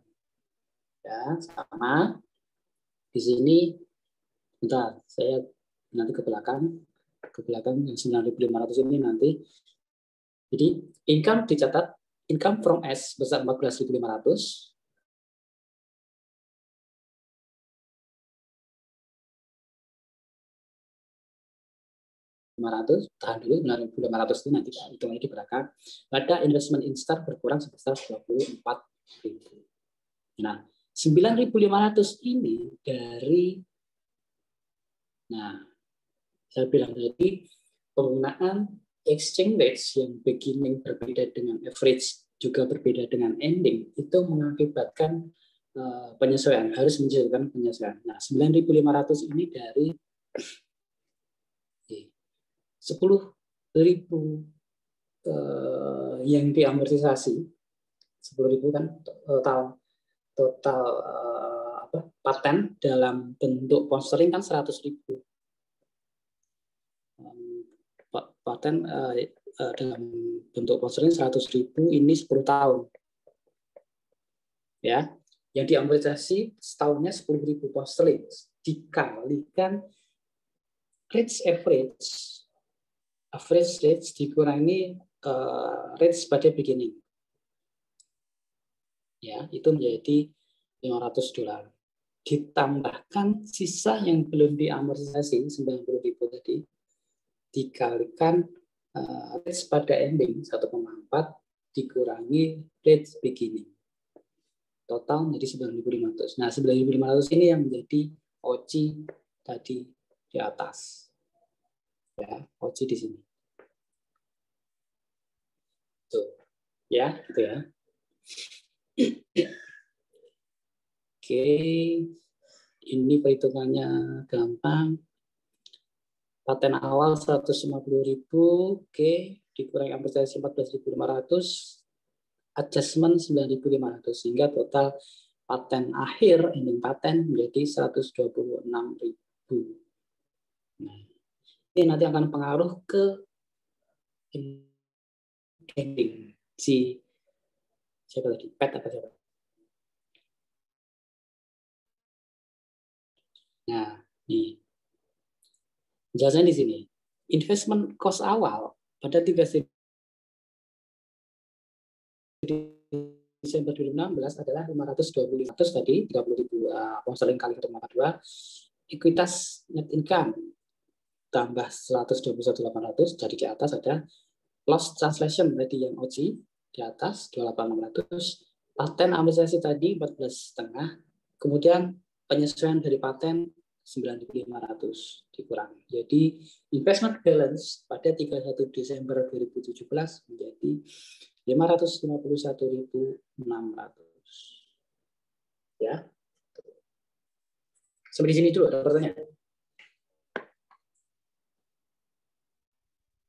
Ya, sama di sini. Bentar, saya nanti ke belakang yang 9.500 ini nanti. Jadi income dicatat, income from S besar 14.500. Tahan dulu, 9.500 ini nanti hitung lagi di belakang. Pada investment in Star berkurang sebesar 24.000. Nah, 9.500 ini dari, nah, saya bilang tadi penggunaan exchange rates yang beginning berbeda dengan average juga berbeda dengan ending itu mengakibatkan penyesuaian, harus menyesuaikan penyesuaian. Nah, 9.500 ini dari 10.000 yang diamortisasi, 10.000 kan total paten dalam bentuk sponsoring kan 100.000. Paten dalam bentuk sponsoring 100.000 ini 10 tahun. Ya, yang diamortisasi setahunnya 10.000 sponsoring dikalikan rates average rates dikurangi rates pada beginning. Ya, itu menjadi $500. Ditambahkan sisa yang belum diamortisasi 90.000 tadi dikalikan rates pada ending 1,4 dikurangi rates beginning. Total menjadi 9.500. Nah, 9.500 ini yang menjadi OCI tadi di atas. Ya, OCI di sini. Tuh. Ya, gitu ya. Oke. Ini perhitungannya gampang. Paten awal 150.000, oke, dikurangi amortisasi 14.500, adjustment 9.500, sehingga total paten akhir ending paten menjadi 126.000. Nah, ini nanti akan pengaruh ke ending si siapa tadi? Pet apa siapa? Nah, nih. Penjelasan di sini. Investment cost awal pada 13 Desember 2016 adalah 525 tadi, 30.000 sponsoring kali 1,2. Ekuitas net income tambah 121.800, jadi di atas ada loss translation tadi yang OCI di atas 28.600, paten amortisasi tadi 14,5, kemudian penyesuaian dari paten 9.500 dikurangi. Jadi investment balance pada 31 Desember 2017 menjadi 551.600. Ya. Sampai di sini dulu, ada pertanyaan?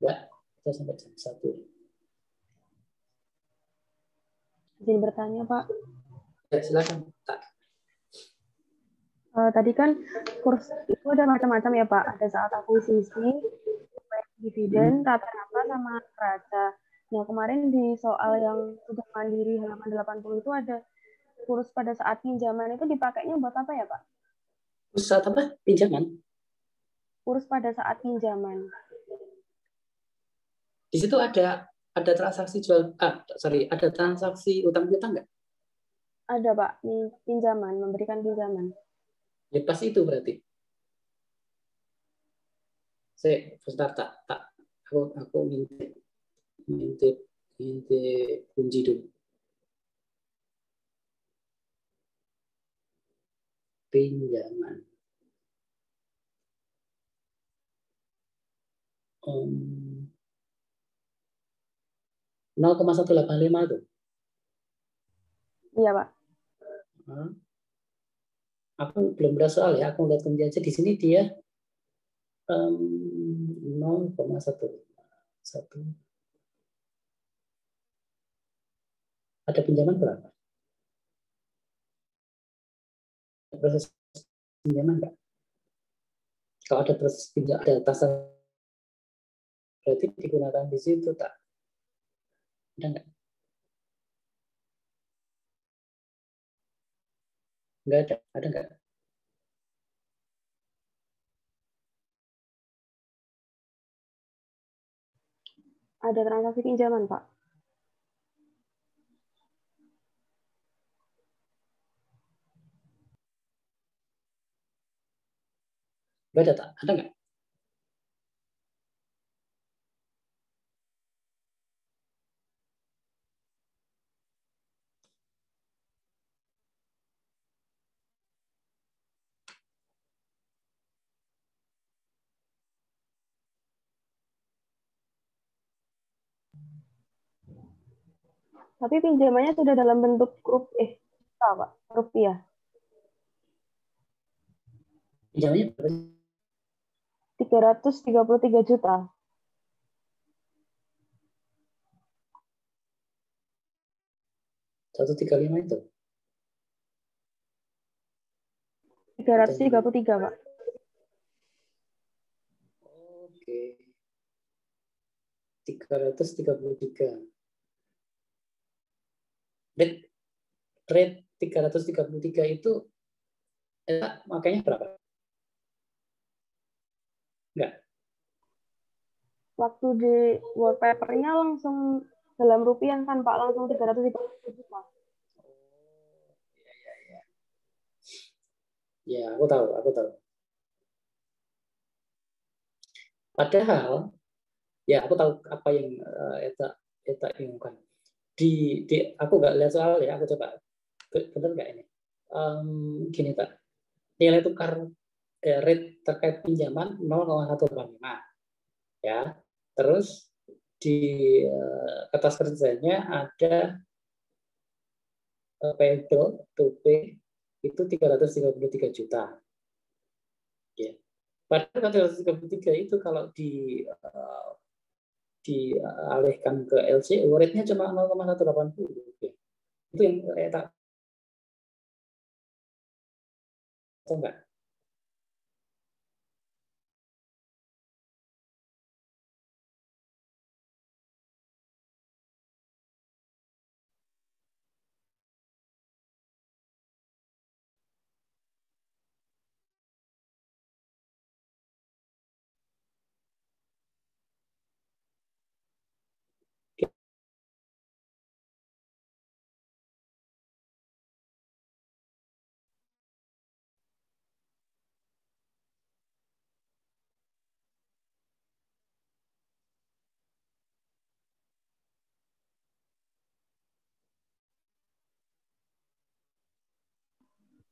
Ya, kita sampai jam 1. Izin bertanya, Pak. Ya, silakan. Tadi kan kurs itu ada macam-macam ya, Pak. Ada saat akuisisi, dividen, rata-rata, sama neraca. Nah, kemarin di soal yang sudah mandiri halaman 80 itu ada kurs pada saat pinjaman itu dipakainya buat apa ya, Pak? Kurs saat apa? Pinjaman? Kurs pada saat pinjaman. Di situ ada transaksi ada transaksi utang piutang nggak? Ada, Pak. Pinjaman, memberikan pinjaman. Ya pasti itu berarti. Sebentar, aku ngintip kunci dulu. Pinjaman. 0,185 tuh. Iya, Pak. Aku belum beres soal ya, aku lihat kunci aja di sini dia 0,1. Ada pinjaman berapa? Proses pinjaman enggak? Kalau ada proses pinjaman, ada tasar berarti digunakan di situ tak? Ada enggak? Enggak ada. Ada enggak? Ada transaksi pinjaman, Pak. Enggak ada tak? Ada enggak? Tapi pinjamannya sudah dalam bentuk rupiah. Pinjamannya berapa? 333 juta. 135 itu. 333, Pak. Oke. 333. Rate 333 itu makanya berapa? Enggak. Waktu di wallpaper-nya langsung dalam rupiah kan, Pak, langsung 333 juta. Ya, aku tahu. Padahal, ya aku tahu apa yang Eta inginkan. Aku nggak lihat soal ya, aku coba. Benar nggak ini? Gini Pak, nilai tukar rate terkait pinjaman 0,185 ya. Terus di kertas kerjanya ada payable to pay itu 333 juta. Ya. Padahal 333 itu kalau dialihkan ke LCO rate-nya cuma 0,180. Ya. Itu yang tak atau enggak?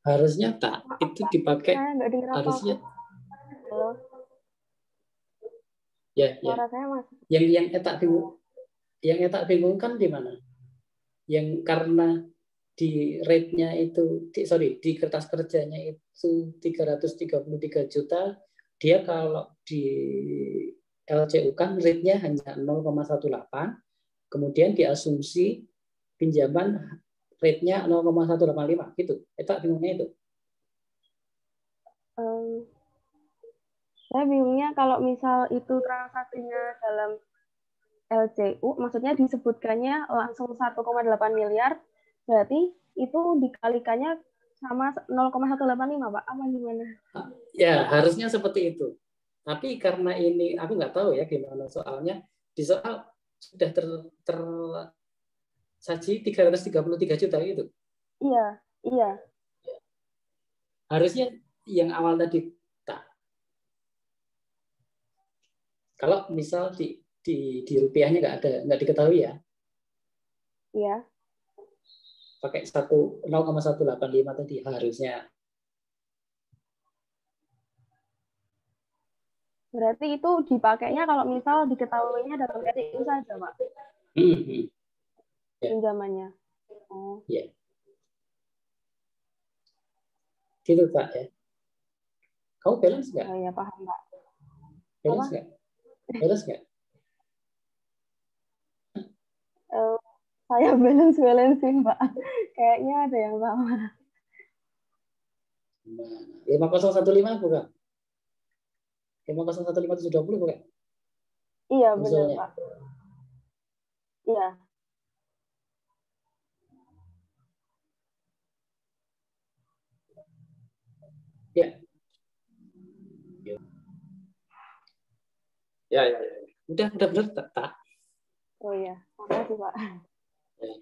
Harusnya tak itu dipakai. Saya nggak dengar apa-apa. Harusnya Halo, ya. suara saya masih. Yang Eta bingungkan di mana? Yang karena di rate-nya itu di kertas kerjanya itu 333 juta, dia kalau di LCU kan rate-nya hanya 0,18, kemudian diasumsi pinjaman rate-nya 0,185 gitu. Eta bingungnya itu. Saya bingungnya kalau misal itu transaksinya dalam LCU, maksudnya disebutkannya langsung 1,8 miliar, berarti itu dikalikannya sama 0,185, Pak. Apa gimana? Ya, harusnya seperti itu. Tapi karena ini, aku nggak tahu ya gimana soalnya. Di soal sudah tersaji 333 juta gitu. Iya. Harusnya yang awal tadi tak. Kalau misal di rupiahnya nggak diketahui ya. Iya. Pakai 0,185 tadi harusnya. Berarti itu dipakainya kalau misal diketahuinya dalam LCU saja, Pak. Ya. Pinjamannya. Oh. Ya. Gitu Pak ya. Kamu balance nggak? Oh ya, paham Pak. Balance nggak? Balance nggak? Saya balancing Pak. Kayaknya ada yang sama. 5015 bukan? 5015 bukan? Iya benar Pak. Iya. Ya. Udah benar tak. Oh iya, makasih Pak. Ya.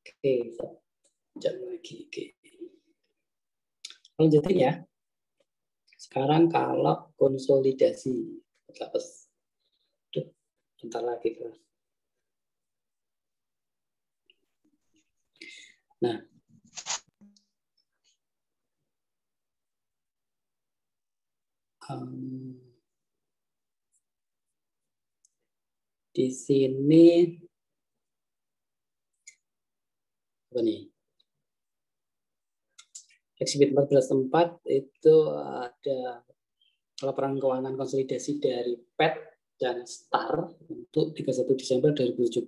Oke, jangan lagi. Oke. Lanjutin ya. Sekarang kalau konsolidasi, bentar lagi kelas. Nah, di sini apa nih? Exhibit 14.4 itu ada laporan keuangan konsolidasi dari PET dan STAR untuk 31 Desember 2017.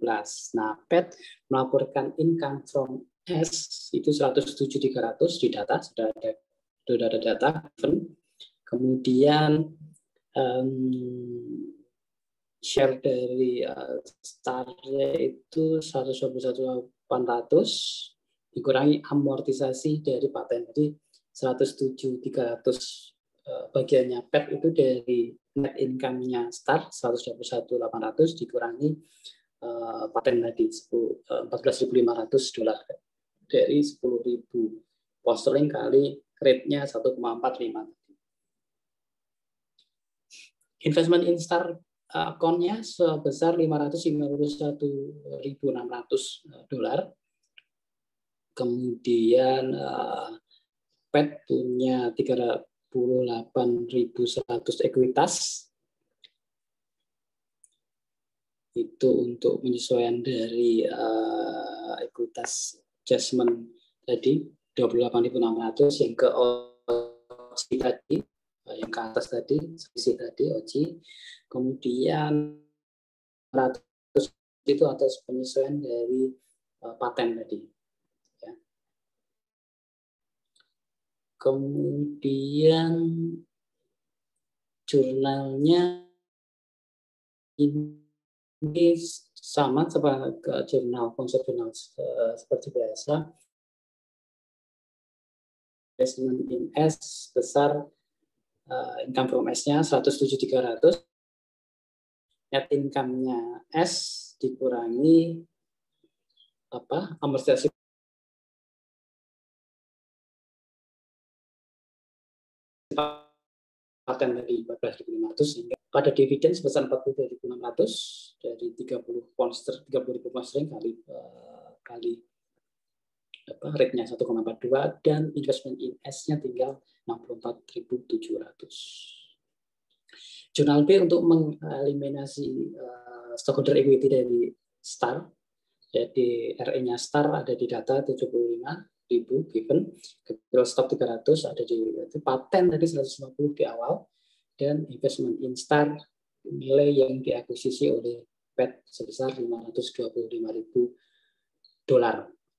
Nah, PET melaporkan income from S itu 107.300 di data, sudah ada data. Kemudian share dari STAR itu 121.800 dikurangi amortisasi dari paten. Jadi 107.300 bagiannya PET itu dari net income-nya STAR 121.800 dikurangi paten tadi $14.500 dari 10.000 pound sterling kali rate-nya 1,45. Investment in STAR account-nya sebesar $551.600. Kemudian PET punya 38.100 ekuitas. Itu untuk penyesuaian dari ekuitas adjustment tadi 28.600 yang ke OC tadi, yang ke atas tadi, sisi tadi OC. Kemudian 100 itu atas penyesuaian dari paten tadi. Ya. Kemudian jurnalnya ini sama seperti jurnal konsep jurnal seperti biasa. Investment in S besar income from S-nya 107.300. Net income-nya S dikurangi amortisasi paten dari 14.500 sehingga pada dividen sebesar 42.600 dari 30.000 pound sterling kali rate-nya 1,42 dan investment in S-nya tinggal 64.700. Jurnal B untuk mengeliminasi stockholder equity dari STAR, jadi RE-nya STAR ada di data 75.000 given, capital stock 300 ada di paten tadi 150 di awal, dan investment in STAR nilai yang diakuisisi oleh PET sebesar $525.000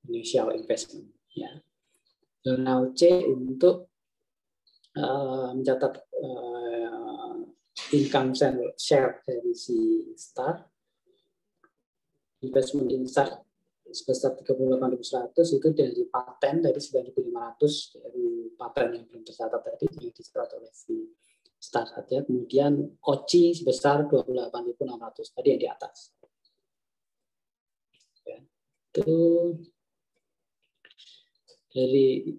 initial investment. Ya. Jurnal C untuk mencatat income share dari si STAR, investment in STAR sebesar 38.100 itu dari paten dari 9.500 dari paten yang belum tercatat tadi yang dicatat oleh si STAR saja. Kemudian OCI sebesar 28.600 tadi yang di atas. Ya, itu dari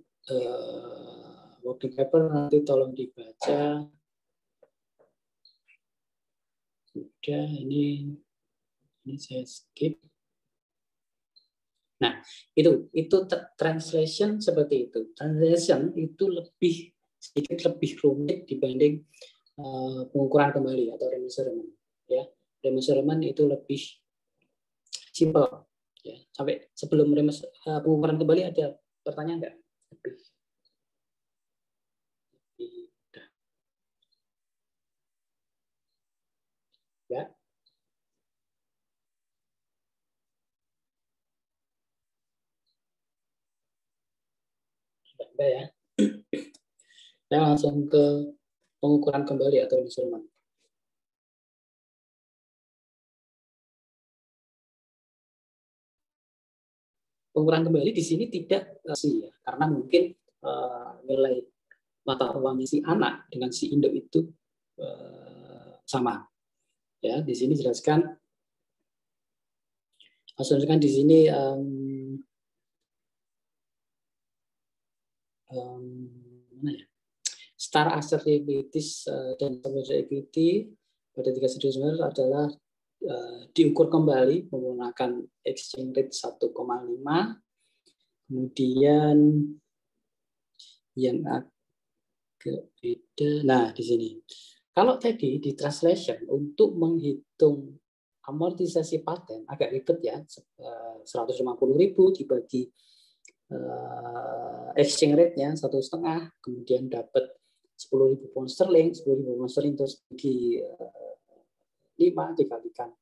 working paper nanti tolong dibaca. Sudah, ini saya skip. Nah, itu translation seperti itu. Translation itu sedikit lebih rumit dibanding pengukuran kembali atau remeasurement. Ya, remeasurement itu lebih simple. Ya, sampai sebelum pengukuran kembali ada pertanyaan nggak? Ya. Sudah ya. Saya langsung ke pengukuran kembali atau remeasurement. Pengukuran kembali di sini tidak ya, karena mungkin nilai mata uang si anak dengan si induk itu sama. Ya, di sini jelaskan, asumsikan di sini mana ya? Star asset liabilities dan stockholder equity pada 31 Desember adalah diukur kembali menggunakan exchange rate 1,5. Kemudian yang agak beda, nah di sini. Kalau tadi di translation untuk menghitung amortisasi paten agak ribet ya, 150.000 dibagi exchange rate-nya 1,5, kemudian dapat 10.000 pound sterling, 10.000 pound sterling terus bagi 5 dikalikan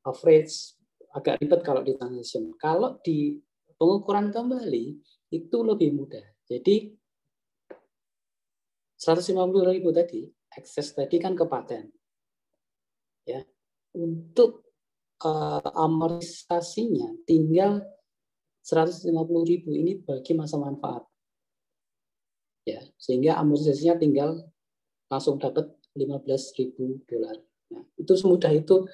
average, agak ribet kalau di transaction. Kalau di pengukuran kembali itu lebih mudah. Jadi 150.000 tadi, akses tadi kan ke paten. Ya. Untuk amortisasinya tinggal 150.000 ini bagi masa manfaat. Ya, sehingga amortisasinya tinggal langsung dapat $15.000. Nah, itu semudah itu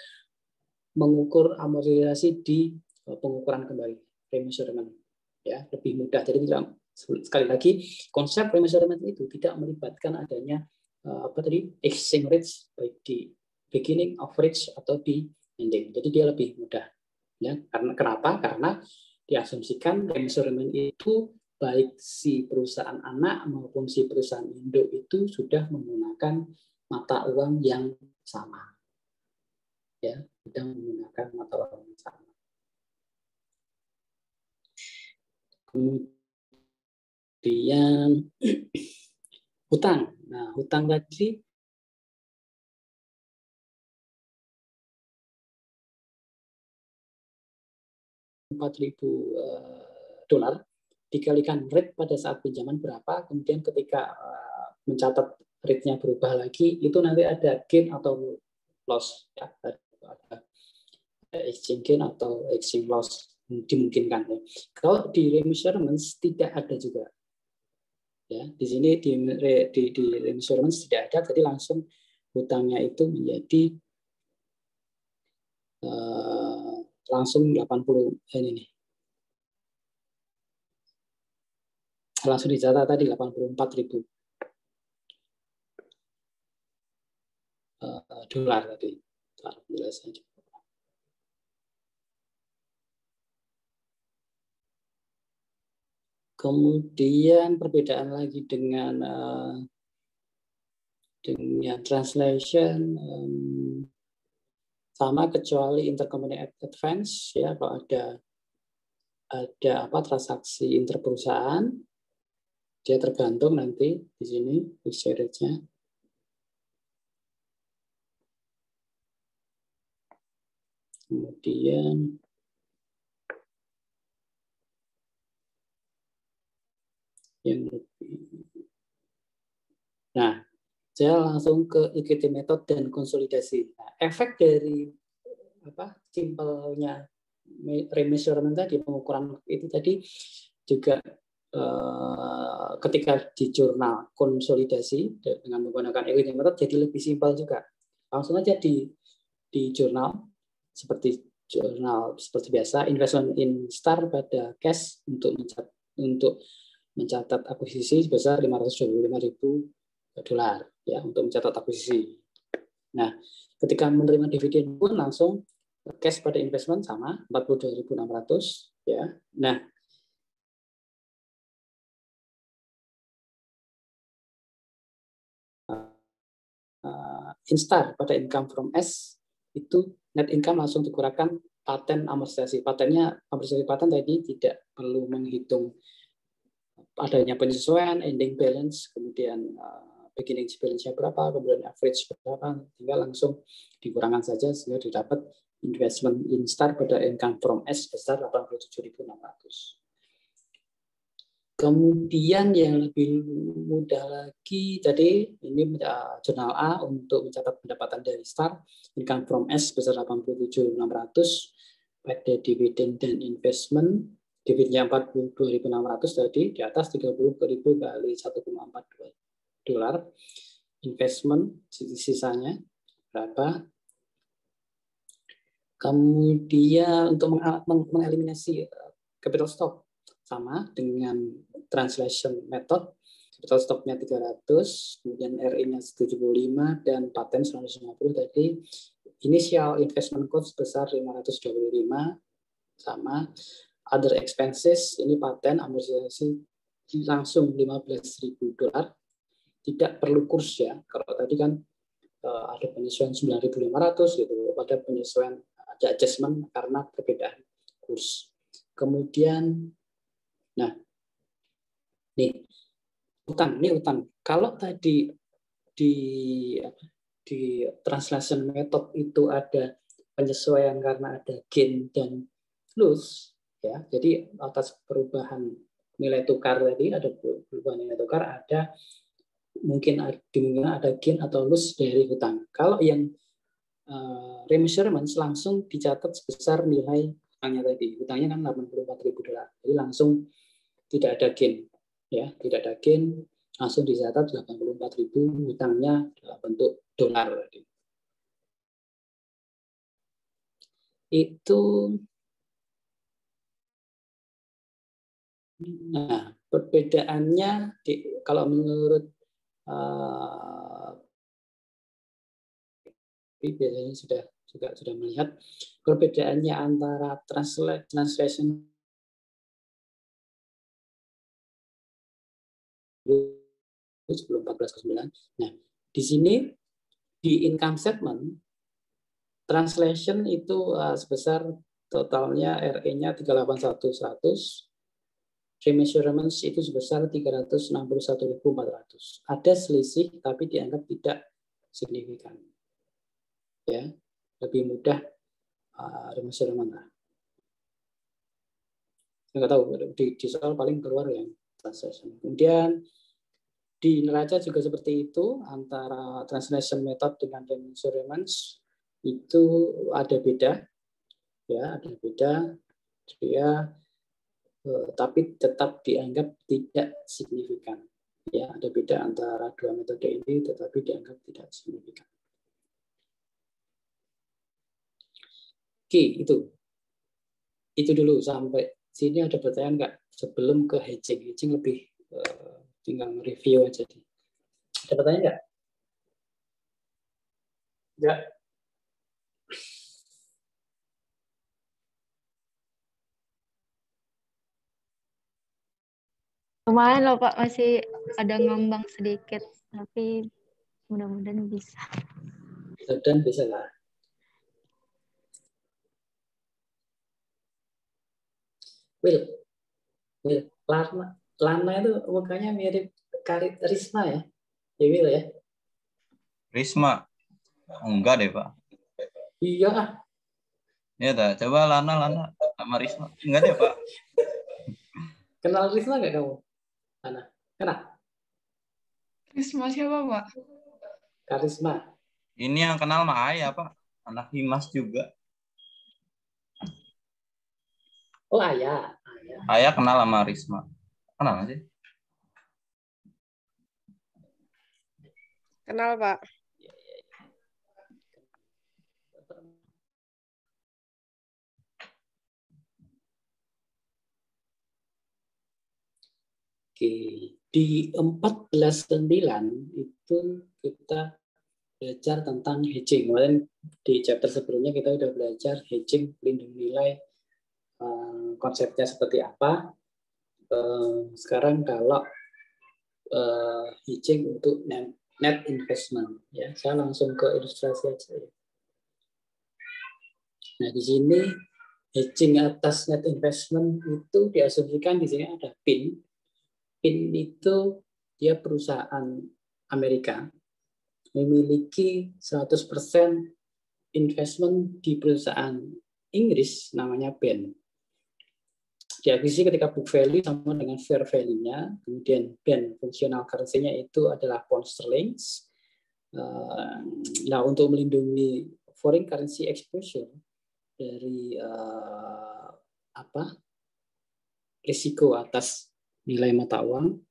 mengukur amortisasi di pengukuran kembali, remeasurement. Ya, lebih mudah. Jadi tidak, sekali lagi konsep remeasurement itu tidak melibatkan adanya exchange rates baik di beginning, average atau di ending. Jadi dia lebih mudah. Ya, kenapa? Karena diasumsikan remeasurement itu baik si perusahaan anak maupun si perusahaan induk itu sudah menggunakan mata uang yang sama. Ya, sudah menggunakan mata uang yang sama. Kemudian hutang. Nah, hutang tadi $4.000 dikalikan rate pada saat pinjaman berapa, kemudian ketika mencatat rate-nya berubah lagi, itu nanti ada gain atau loss, ya, ada exchange gain atau exchange loss dimungkinkan. Ya. Kalau di remeasurement tidak ada juga. Ya, di sini di remeasurement tidak ada, jadi langsung hutangnya itu menjadi langsung 80 ini nih. Langsung dicatat tadi 84.000 dolar tadi. Kemudian perbedaan lagi dengan translation sama kecuali intercompany advance, ya, kalau ada transaksi interperusahaan, dia tergantung nanti di sini exchange rate-nya. Kemudian yang lebih, nah, saya langsung ke equity method dan konsolidasi. Nah, efek dari simpelnya remeasurement tadi, pengukuran itu tadi juga ketika di jurnal konsolidasi dengan menggunakan equity method jadi lebih simpel juga. Langsung aja di jurnal seperti biasa, investment in Star pada cash untuk mencatat akuisisi sebesar $525.000 ya untuk mencatat akuisisi. Nah, ketika menerima dividen pun langsung cash pada investment sama 42.600 ya. Nah, Instar pada income from S itu net income langsung dikurangkan paten amortisasi. Amortisasi paten tadi tidak perlu menghitung adanya penyesuaian, ending balance, kemudian beginning balance-nya berapa, kemudian average berapa, tinggal langsung dikurangkan saja sehingga didapat investment Instar pada income from S besar 87.600. Kemudian yang lebih mudah lagi tadi ini jurnal A untuk mencatat pendapatan dari Star, income from S besar 87.600 pada dividen dan investment, dividennya 42.600 tadi di atas 30.000 kali $1,42, investment sisanya berapa. Kemudian untuk mengeliminasi capital stock sama dengan translation method, capital stock-nya 300, kemudian RI-nya 75 dan paten 150 tadi. Initial investment cost besar 525 sama other expenses, ini paten amortisasi langsung $15.000. Tidak perlu kurs ya. Kalau tadi kan ada penyesuaian 9.500 gitu, pada penyesuaian ada adjustment karena perbedaan kurs. Kemudian Nah, nih utang. Kalau tadi di translation method itu ada penyesuaian karena ada gain dan loss, ya. Jadi atas perubahan nilai tukar tadi, ada perubahan nilai tukar, ada mungkin ada gain atau loss dari hutang. Kalau yang remeasurement langsung dicatat sebesar nilai hutangnya tadi. Hutangnya kan $84.000. Jadi langsung tidak ada gain, ya, tidak ada gain, langsung dicatat 84.000, hutangnya dalam bentuk dolar. Itu, nah, perbedaannya kalau menurut biasanya sudah melihat perbedaannya antara translation sebelum 1409. Nah, di sini di income statement translation itu sebesar totalnya RE-nya 381.100, remeasurements itu sebesar 361.400. Ada selisih tapi dianggap tidak signifikan. Ya, lebih mudah remeasurement lah. Nggak tahu di soal paling keluar yang translation. Kemudian di neraca juga seperti itu, antara translation method dengan remeasurements itu ada beda, ya, ada beda, dia tapi tetap dianggap tidak signifikan. Ya, ada beda antara dua metode ini, tetapi dianggap tidak signifikan. Oke, itu dulu sampai sini. Ada pertanyaan nggak sebelum ke hedging? Hedging lebih tinggal review aja. Ada pertanyaan nggak? Nggak. Lumayan loh Pak, masih ada ngambang sedikit, tapi mudah-mudahan bisa. Mudah-mudahan bisa lah. Will, Lana itu mukanya mirip Risma ya? Ya Will ya? Risma? Enggak deh Pak. Iya. Ya dah, coba Lana sama Risma. Enggak deh Pak. Kenal Risma nggak kamu? Lana? Kenal? Risma siapa, Pak? Karisma. Ini yang kenal mah Ayah Pak. Anak Himas juga. Oh, Ayah. Ayah kenal sama Risma. Kenal nggak sih? Kenal, Pak. Oke, di 14.9 itu kita belajar tentang hedging. Kemarin di chapter sebelumnya kita udah belajar hedging, pelindung nilai, konsepnya seperti apa. Sekarang kalau hedging untuk net investment, ya, saya langsung ke ilustrasi aja. Nah, di sini hedging atas net investment itu diasumsikan di sini ada PIN. PIN itu dia perusahaan Amerika memiliki 100% investment di perusahaan Inggris namanya BEN. Diakuisisi ketika book value sama dengan fair value-nya. Kemudian BEN functional currency-nya itu adalah pound sterling. Nah, untuk melindungi foreign currency exposure dari risiko atas nilai mata uang,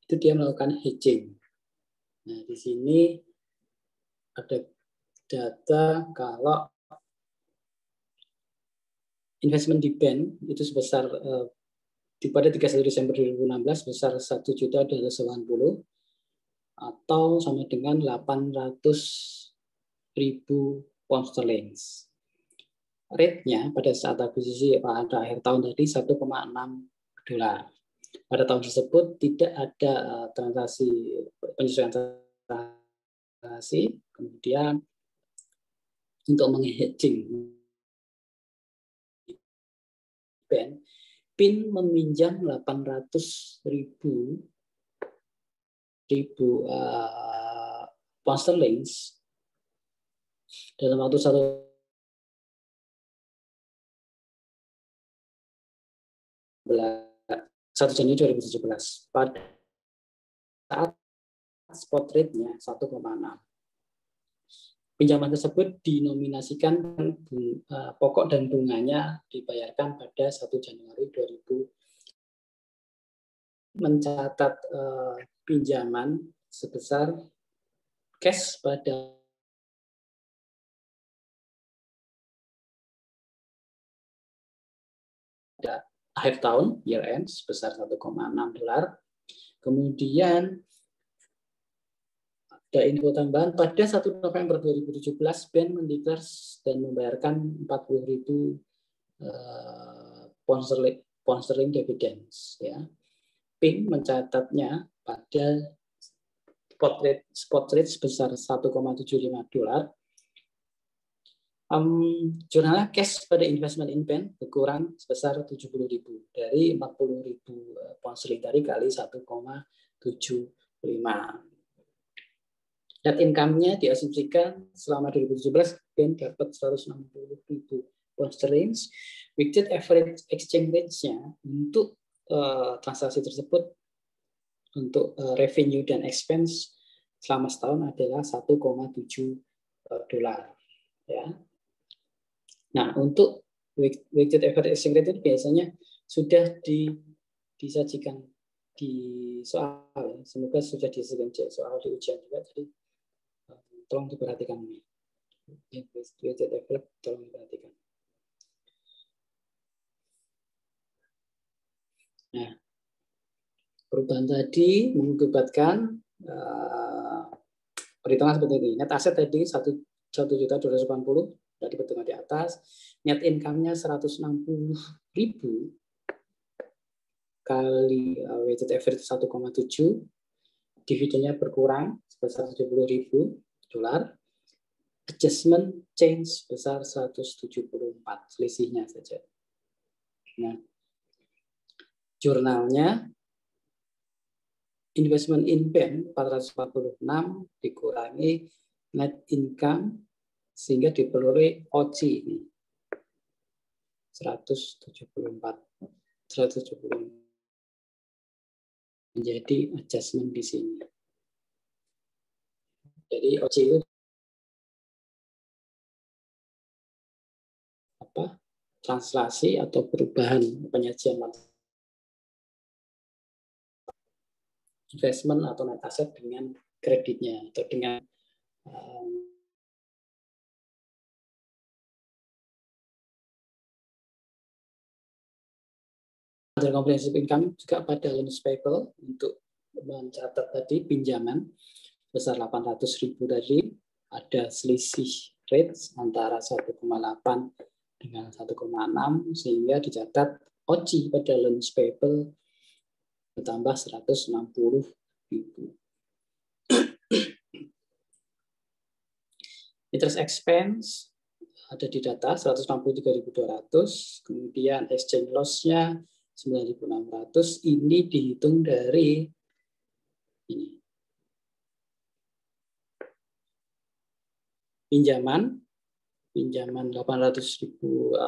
itu dia melakukan hedging. Nah, di sini ada data kalau investment di BEN itu sebesar pada 31 Desember 2016 besar 1.290 atau sama dengan 800.000 pound sterling. Rate-nya pada saat akuisisi pada akhir tahun tadi $1,6. Pada tahun tersebut tidak ada penyesuaian transaksi. Kemudian untuk menghedging BEN PIN meminjam 800.000 pound sterling dalam waktu 1 Januari 2017 pada saat spot rate-nya 1,6. Pinjaman tersebut dinominasikan pokok dan bunganya dibayarkan pada 1 Januari 2000. Mencatat pinjaman sebesar cash pada akhir tahun year end sebesar 1,6 dolar. Kemudian ada info tambahan pada 1 November 2017 BAN mendeklar dan membayarkan 40.000 pound sterling dividends, ya. PIN mencatatnya pada spot rate sebesar 1,75 dolar. Jurnalnya cash pada investment in BAN berkurang sebesar 70.000 dari 40.000 pound sterling tadi kali 1,75. Net income-nya diasumsikan selama 2017 BAN dapat 160.000 pound sterling. Weighted average exchange rate-nya untuk transaksi tersebut untuk revenue dan expense selama setahun adalah 1,7 dolar. Ya. Nah, untuk weighted average exchange rate itu biasanya sudah disajikan di soal. Semoga sudah disajikan soal di ujian juga. Jadi tolong diperhatikan ini. Weighted average tolong diperhatikan. Nah, perubahan tadi mengakibatkan perhitungan seperti ini. Net aset tadi 1.280.000 tadi perhitungan di atas. Net income-nya 160.000 kali weighted average 1,7. Dividennya berkurang sebesar 70.000 dolar. Adjustment change sebesar 174, selisihnya saja. Nah, jurnalnya investment in BAN 446 dikurangi net income sehingga diperoleh OC ini 170 menjadi adjustment di sini. Jadi OC itu apa? Translasi atau perubahan penyajian investment atau net asset dengan kreditnya atau dengan comprehensive income juga pada loans payable untuk mencatat tadi pinjaman besar 800.000 tadi ada selisih rate antara 1,8 dengan 1,6 sehingga dicatat OC pada loans payable bertambah 160.000. Interest expense ada di data 163.200, kemudian exchange loss-nya 9.600. Ini dihitung dari ini. Pinjaman 800.000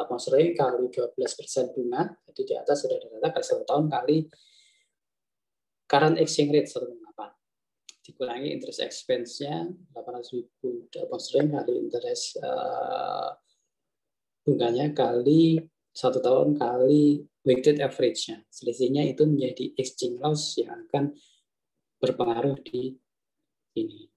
pound sterling kali 12% bunga. Jadi di atas sudah ada data kali 1 tahun kali current exchange rate 1,8 dikurangi interest expense-nya 800.000 pound sterling kali interest bunganya kali 1 tahun kali weighted average-nya. Selisihnya itu menjadi exchange loss yang akan berpengaruh di ini.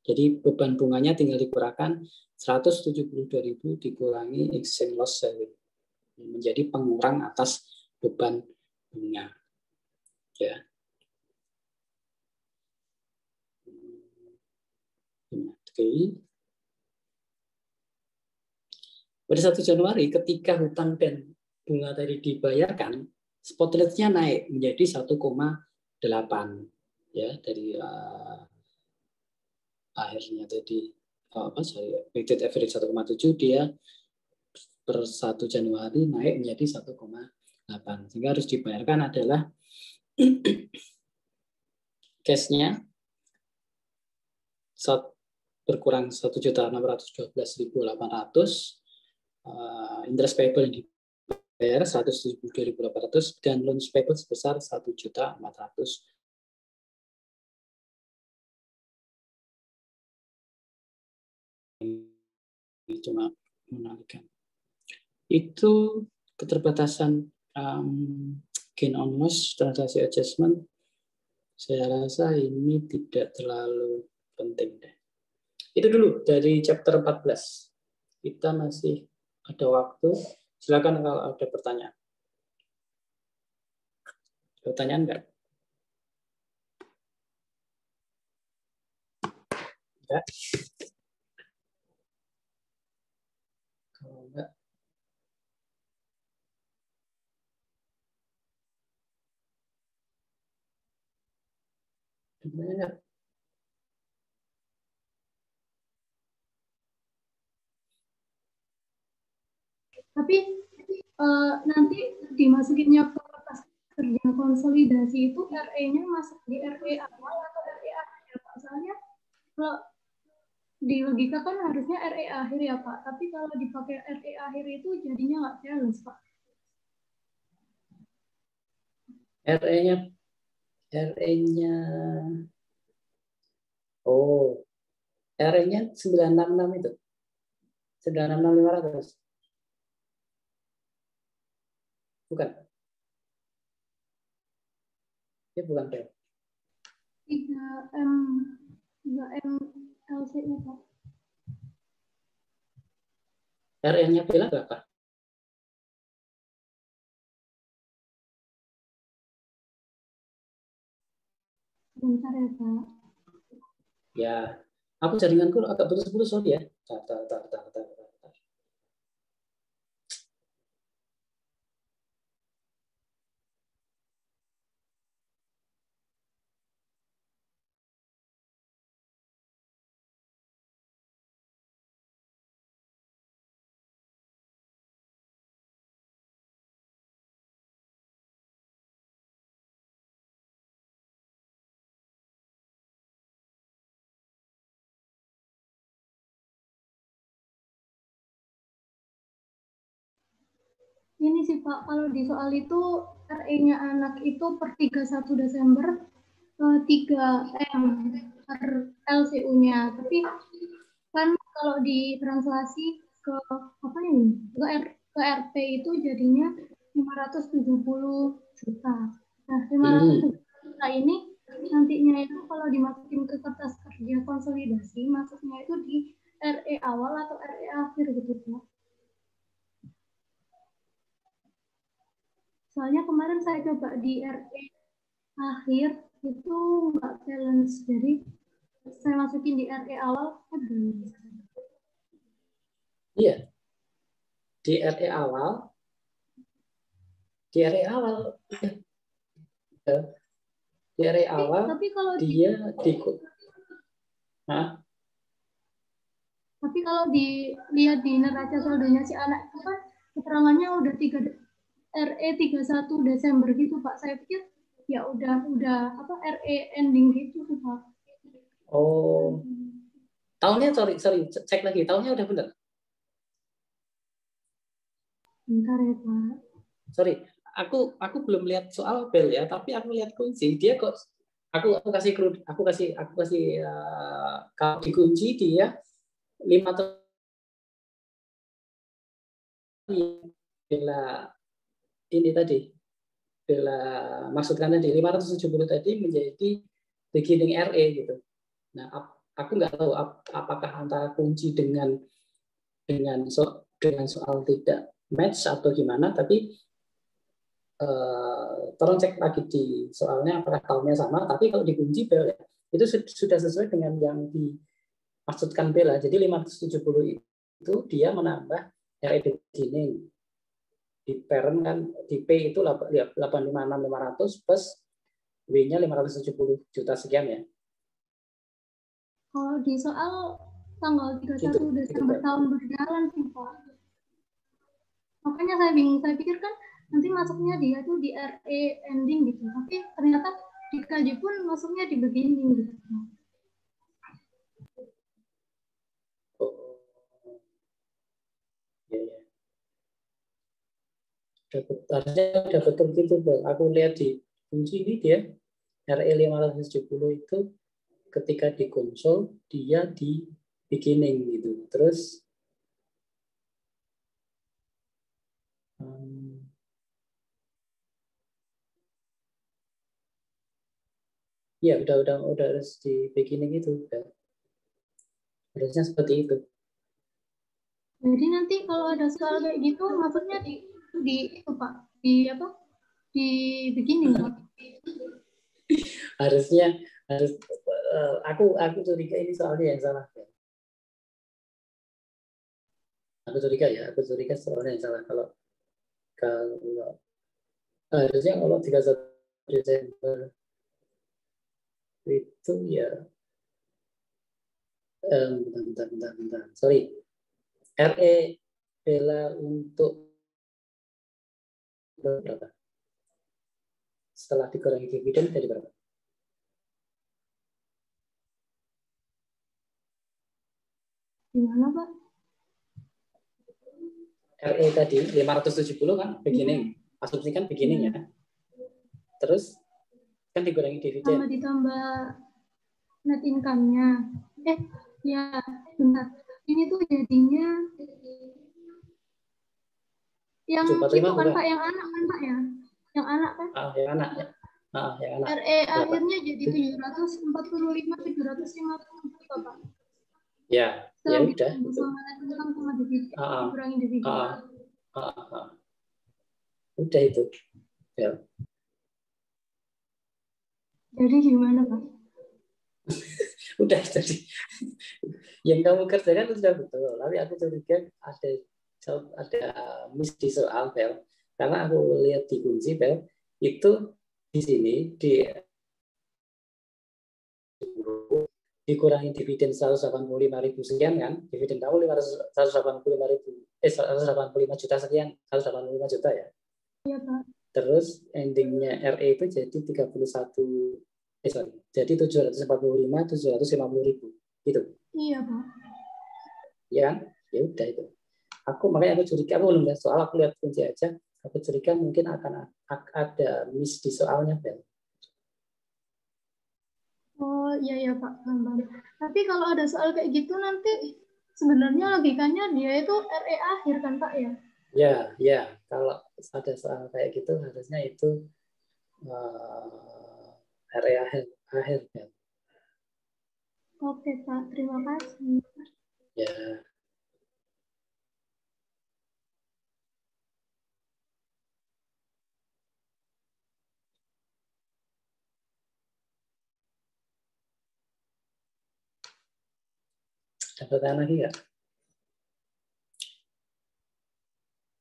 Jadi beban bunganya tinggal dikurangkan 172.000 dikurangi exchange loss menjadi pengurang atas beban bunga. Ya. Oke. Pada 1 Januari ketika hutang dan bunga tadi dibayarkan, spot rate-nya naik menjadi 1,8 ya dari akhirnya tadi weighted average 1,7, dia per 1 Januari naik menjadi 1,8. Sehingga harus dibayarkan adalah cash-nya berkurang 1.612.800, interest payable yang dibayar 172.800, dan loans payable sebesar 1.400.000. Cuma menalikan. Itu keterbatasan gain on loss transaksi adjustment. Saya rasa ini tidak terlalu penting deh. Itu dulu dari chapter 14. Kita masih ada waktu. Silakan kalau ada pertanyaan. Pertanyaan enggak? Enggak. Kalau enggak, enggak. Tapi nanti dimasukinnya ke kertas kerja konsolidasi itu RE-nya masuk di RE awal atau RE akhir ya Pak? Soalnya kalau di logika kan harusnya RE akhir ya Pak, tapi kalau dipakai RE akhir itu jadinya nggak balance Pak. RE-nya RE-nya 966 itu. 966.500. Bukan. Itu bukan P. 3M LC-nya Pak. RE-nya Bella berapa? Bentar ya Pak. Ya, aku jaringanku agak putus-putus sorry ya. Bentar. Ini sih Pak, kalau di soal itu RE-nya anak itu per 31 Desember 3M per LCU-nya. Tapi kan kalau ditranslasi ke apa ini? Ke RP itu jadinya 570 juta. Nah, 570 juta ini nantinya itu kalau dimasukin ke kertas kerja konsolidasi, masuknya itu di RE awal atau RE akhir gitu Pak. Soalnya kemarin saya coba di RE akhir itu nggak balance, jadi saya masukin di RE awal balance. Iya. Di RE awal. Tapi kalau dia Tapi kalau dilihat di neraca saldonya si anak itu kan keterangannya udah RE 31 Desember gitu Pak. Saya pikir ya udah apa RE ending gitu tuh Pak. Oh. Tahunnya sorry cek lagi. Tahunnya udah benar. Bentar ya Pak. Sorry, aku belum lihat soal bel ya, tapi aku lihat kunci. Dia kok aku kasih kalau dikunci dia 5 bila ini tadi bila maksudkan tadi 570 tadi menjadi beginning RE gitu. Nah, aku nggak tahu apakah antara kunci dengan soal tidak match atau gimana, tapi tolong cek lagi di soalnya apakah tahunnya sama. Tapi kalau dikunci bel ya, itu sudah sesuai dengan yang dimaksudkan Bella. Jadi 570 itu dia menambah RE beginning. Di parent kan di P itu 856.500 plus W-nya 570 juta sekian ya. Kalau di soal tanggal 31 Gitu, Desember Pak. tahun berjalan sih Pak. Makanya saya bingung, saya pikir kan nanti masuknya dia tuh di RE ending gitu, tapi ternyata di KJ pun masuknya di beginning gitu. Oh, ya, ya. Harusnya udah betul gitu, Bang. Aku lihat di kunci ini dia RE 570 itu ketika di konsol dia di beginning gitu. Terus ya udah harus di beginning itu. Harusnya seperti itu. Jadi nanti kalau ada soal kayak gitu masuknya di itu Pak, di apa? Di beginning Pak. Harusnya aku curiga ini soalnya yang salah. Aku curiga soalnya yang salah. Kalau harusnya kalau 31 Desember itu ya bentar. Sorry. RE bela untuk berapa? Setelah dikurangi dividen jadi berapa? Gimana Pak? RE tadi 570 kan beginning. Asumsi kan beginning ya. Terus kan dikurangi dividen. Sama ditambah net income-nya. Ya, benar. Ini tuh jadinya yang itu kan bukan? Pak, yang anak kan Pak ya? Yang anak kan? Yang anak ya. Yang anak. RE akhirnya jadi 745 Pak. Ya, ya udah. Sama net income sama dividen, dikurangi dividen. Udah itu. Ya. Jadi gimana Pak? Udah jadi. Yang kamu kerjakan itu sudah betul. Tapi aku curiga ada miss di soal, Bel. Karena aku lihat di kunci, Bel, itu di sini dikurangi dividen 185.000 sekian kan, dividen kamu 185 juta sekian, 185 juta ya. Iya Pak. Terus endingnya RE itu jadi 750.000 gitu. Iya Pak. Ya udah itu. Makanya aku curiga, aku belum lihat soal, aku lihat kunci aja. Aku curiga mungkin akan ada miss di soalnya, Bel. Oh iya Pak, paham. Tapi kalau ada soal kayak gitu nanti sebenarnya logikanya dia itu RE akhir kan Pak ya? Ya. Kalau ada soal kayak gitu harusnya itu RE akhir ya. Oke Pak, terima kasih. Ya. Ada pertanyaan lagi nggak?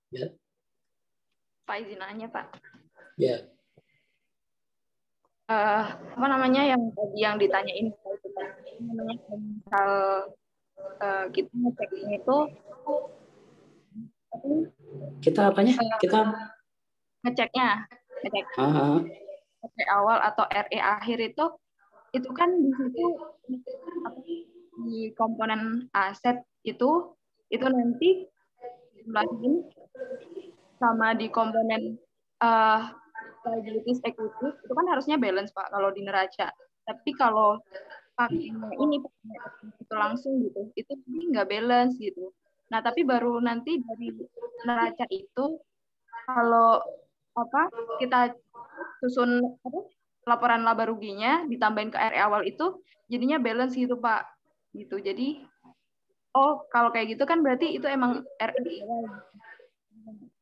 Ya. Pak izin nanya Pak. Ya. Apa namanya yang tadi yang ditanyain namanya misal kita ngeceknya itu kita apanya? Kita ngecek awal atau RE akhir itu kan di situ di komponen aset itu nanti jumlahin sama di komponen liabilities equity itu kan harusnya balance Pak kalau di neraca. Tapi kalau pakainya ini itu langsung gitu, itu nggak balance gitu. Nah tapi baru nanti dari neraca itu kalau kita susun laporan laba ruginya ditambahin ke RE awal itu jadinya balance gitu Pak. Gitu. Jadi kalau kayak gitu kan berarti itu emang RE awal.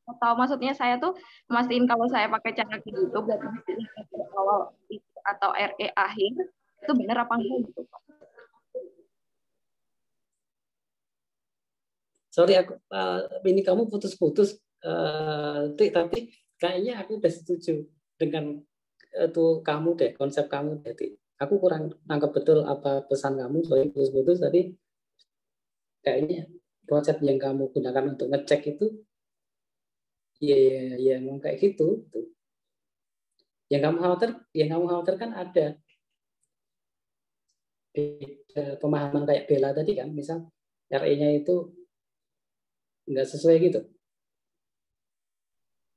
Atau maksudnya saya tuh mastiin kalau saya pakai cara gitu berarti RE awal itu atau RE akhir itu benar apa enggak gitu Pak? Sorry ini kamu putus-putus, tapi kayaknya aku udah setuju dengan kamu deh, konsep kamu. Jadi aku kurang nangkep betul apa pesan kamu, sorry putus-putus tadi. kayaknya konsep yang kamu gunakan untuk ngecek itu ya emang kayak gitu. Yang kamu khawatirkan ada pemahaman kayak Bella tadi kan, misal RE-nya itu nggak sesuai gitu.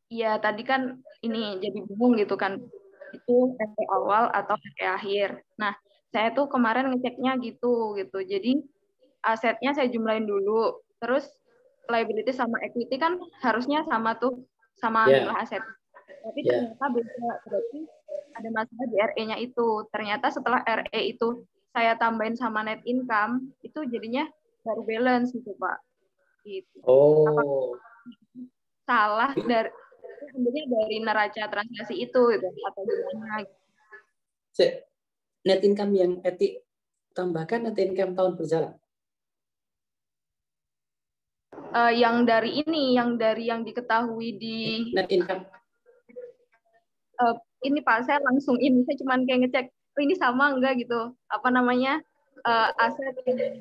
Iya, tadi kan ini jadi bingung gitu kan, itu RE awal atau RE akhir. Nah, saya tuh kemarin ngeceknya gitu. Jadi asetnya saya jumlahin dulu, terus liability sama equity kan harusnya sama tuh, sama Ya. jumlah aset. Tapi Ya. ternyata beda, berarti ada masalah di RE-nya itu. Ternyata setelah RE itu saya tambahin sama net income, itu jadinya baru balance gitu, Pak. Gitu. Oh. Apakah salah ambilnya dari neraca transaksi itu gitu, atau gimana? Net income yang Eti tambahkan net income tahun berjalan. Yang dari ini, yang diketahui di net income. Ini Pak, saya langsung ini, saya cuma kayak ngecek oh, ini sama enggak gitu, apa namanya aset dari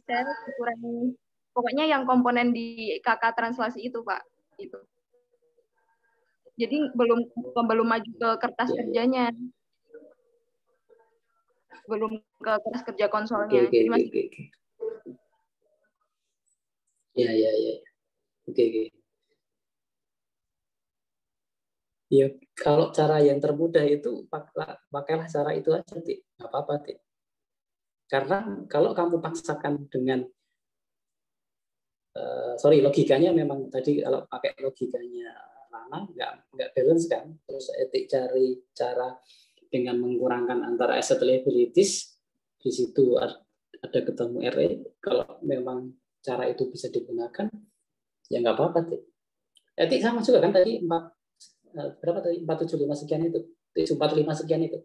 sel dikurangi, pokoknya yang komponen di KK translasi itu Pak, itu. Jadi belum maju ke kertas kerjanya, belum ke kertas kerja konsolnya. Jadi masih. Ya. Oke. Ya, kalau cara yang termudah itu pakailah cara itu aja, Tik. Nggak apa-apa, Tik. Karena kalau kamu paksakan dengan logikanya memang tadi kalau pakai logikanya Lana nggak balance kan. Terus Etik cari cara dengan mengkurangkan antara asset liabilities, di situ ada ketemu RE. Kalau memang cara itu bisa digunakan, ya nggak apa-apa, Tik. Etik sama juga kan tadi berapa tadi 475 sekian itu, 745 sekian itu.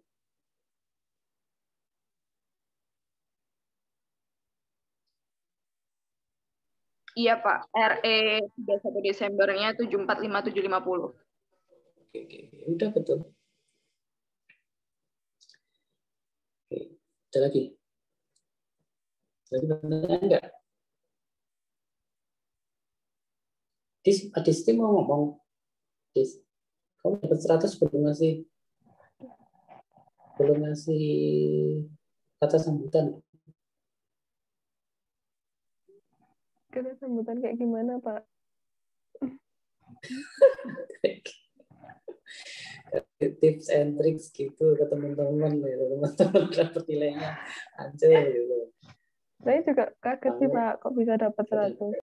Iya Pak, RE 31 Desembernya 745750. Oke, udah betul. Oke, ada lagi? Ada pertanyaan enggak? Dis mau ngomong. Dis, kamu dapat 100 belum ngasih kata sambutan. Kata sambutan kayak gimana, Pak? Tips and tricks gitu ke teman-teman gitu. Teman-teman dapat nilainya anjir gitu. Saya juga kaget sih, Pak, kok bisa dapat 100.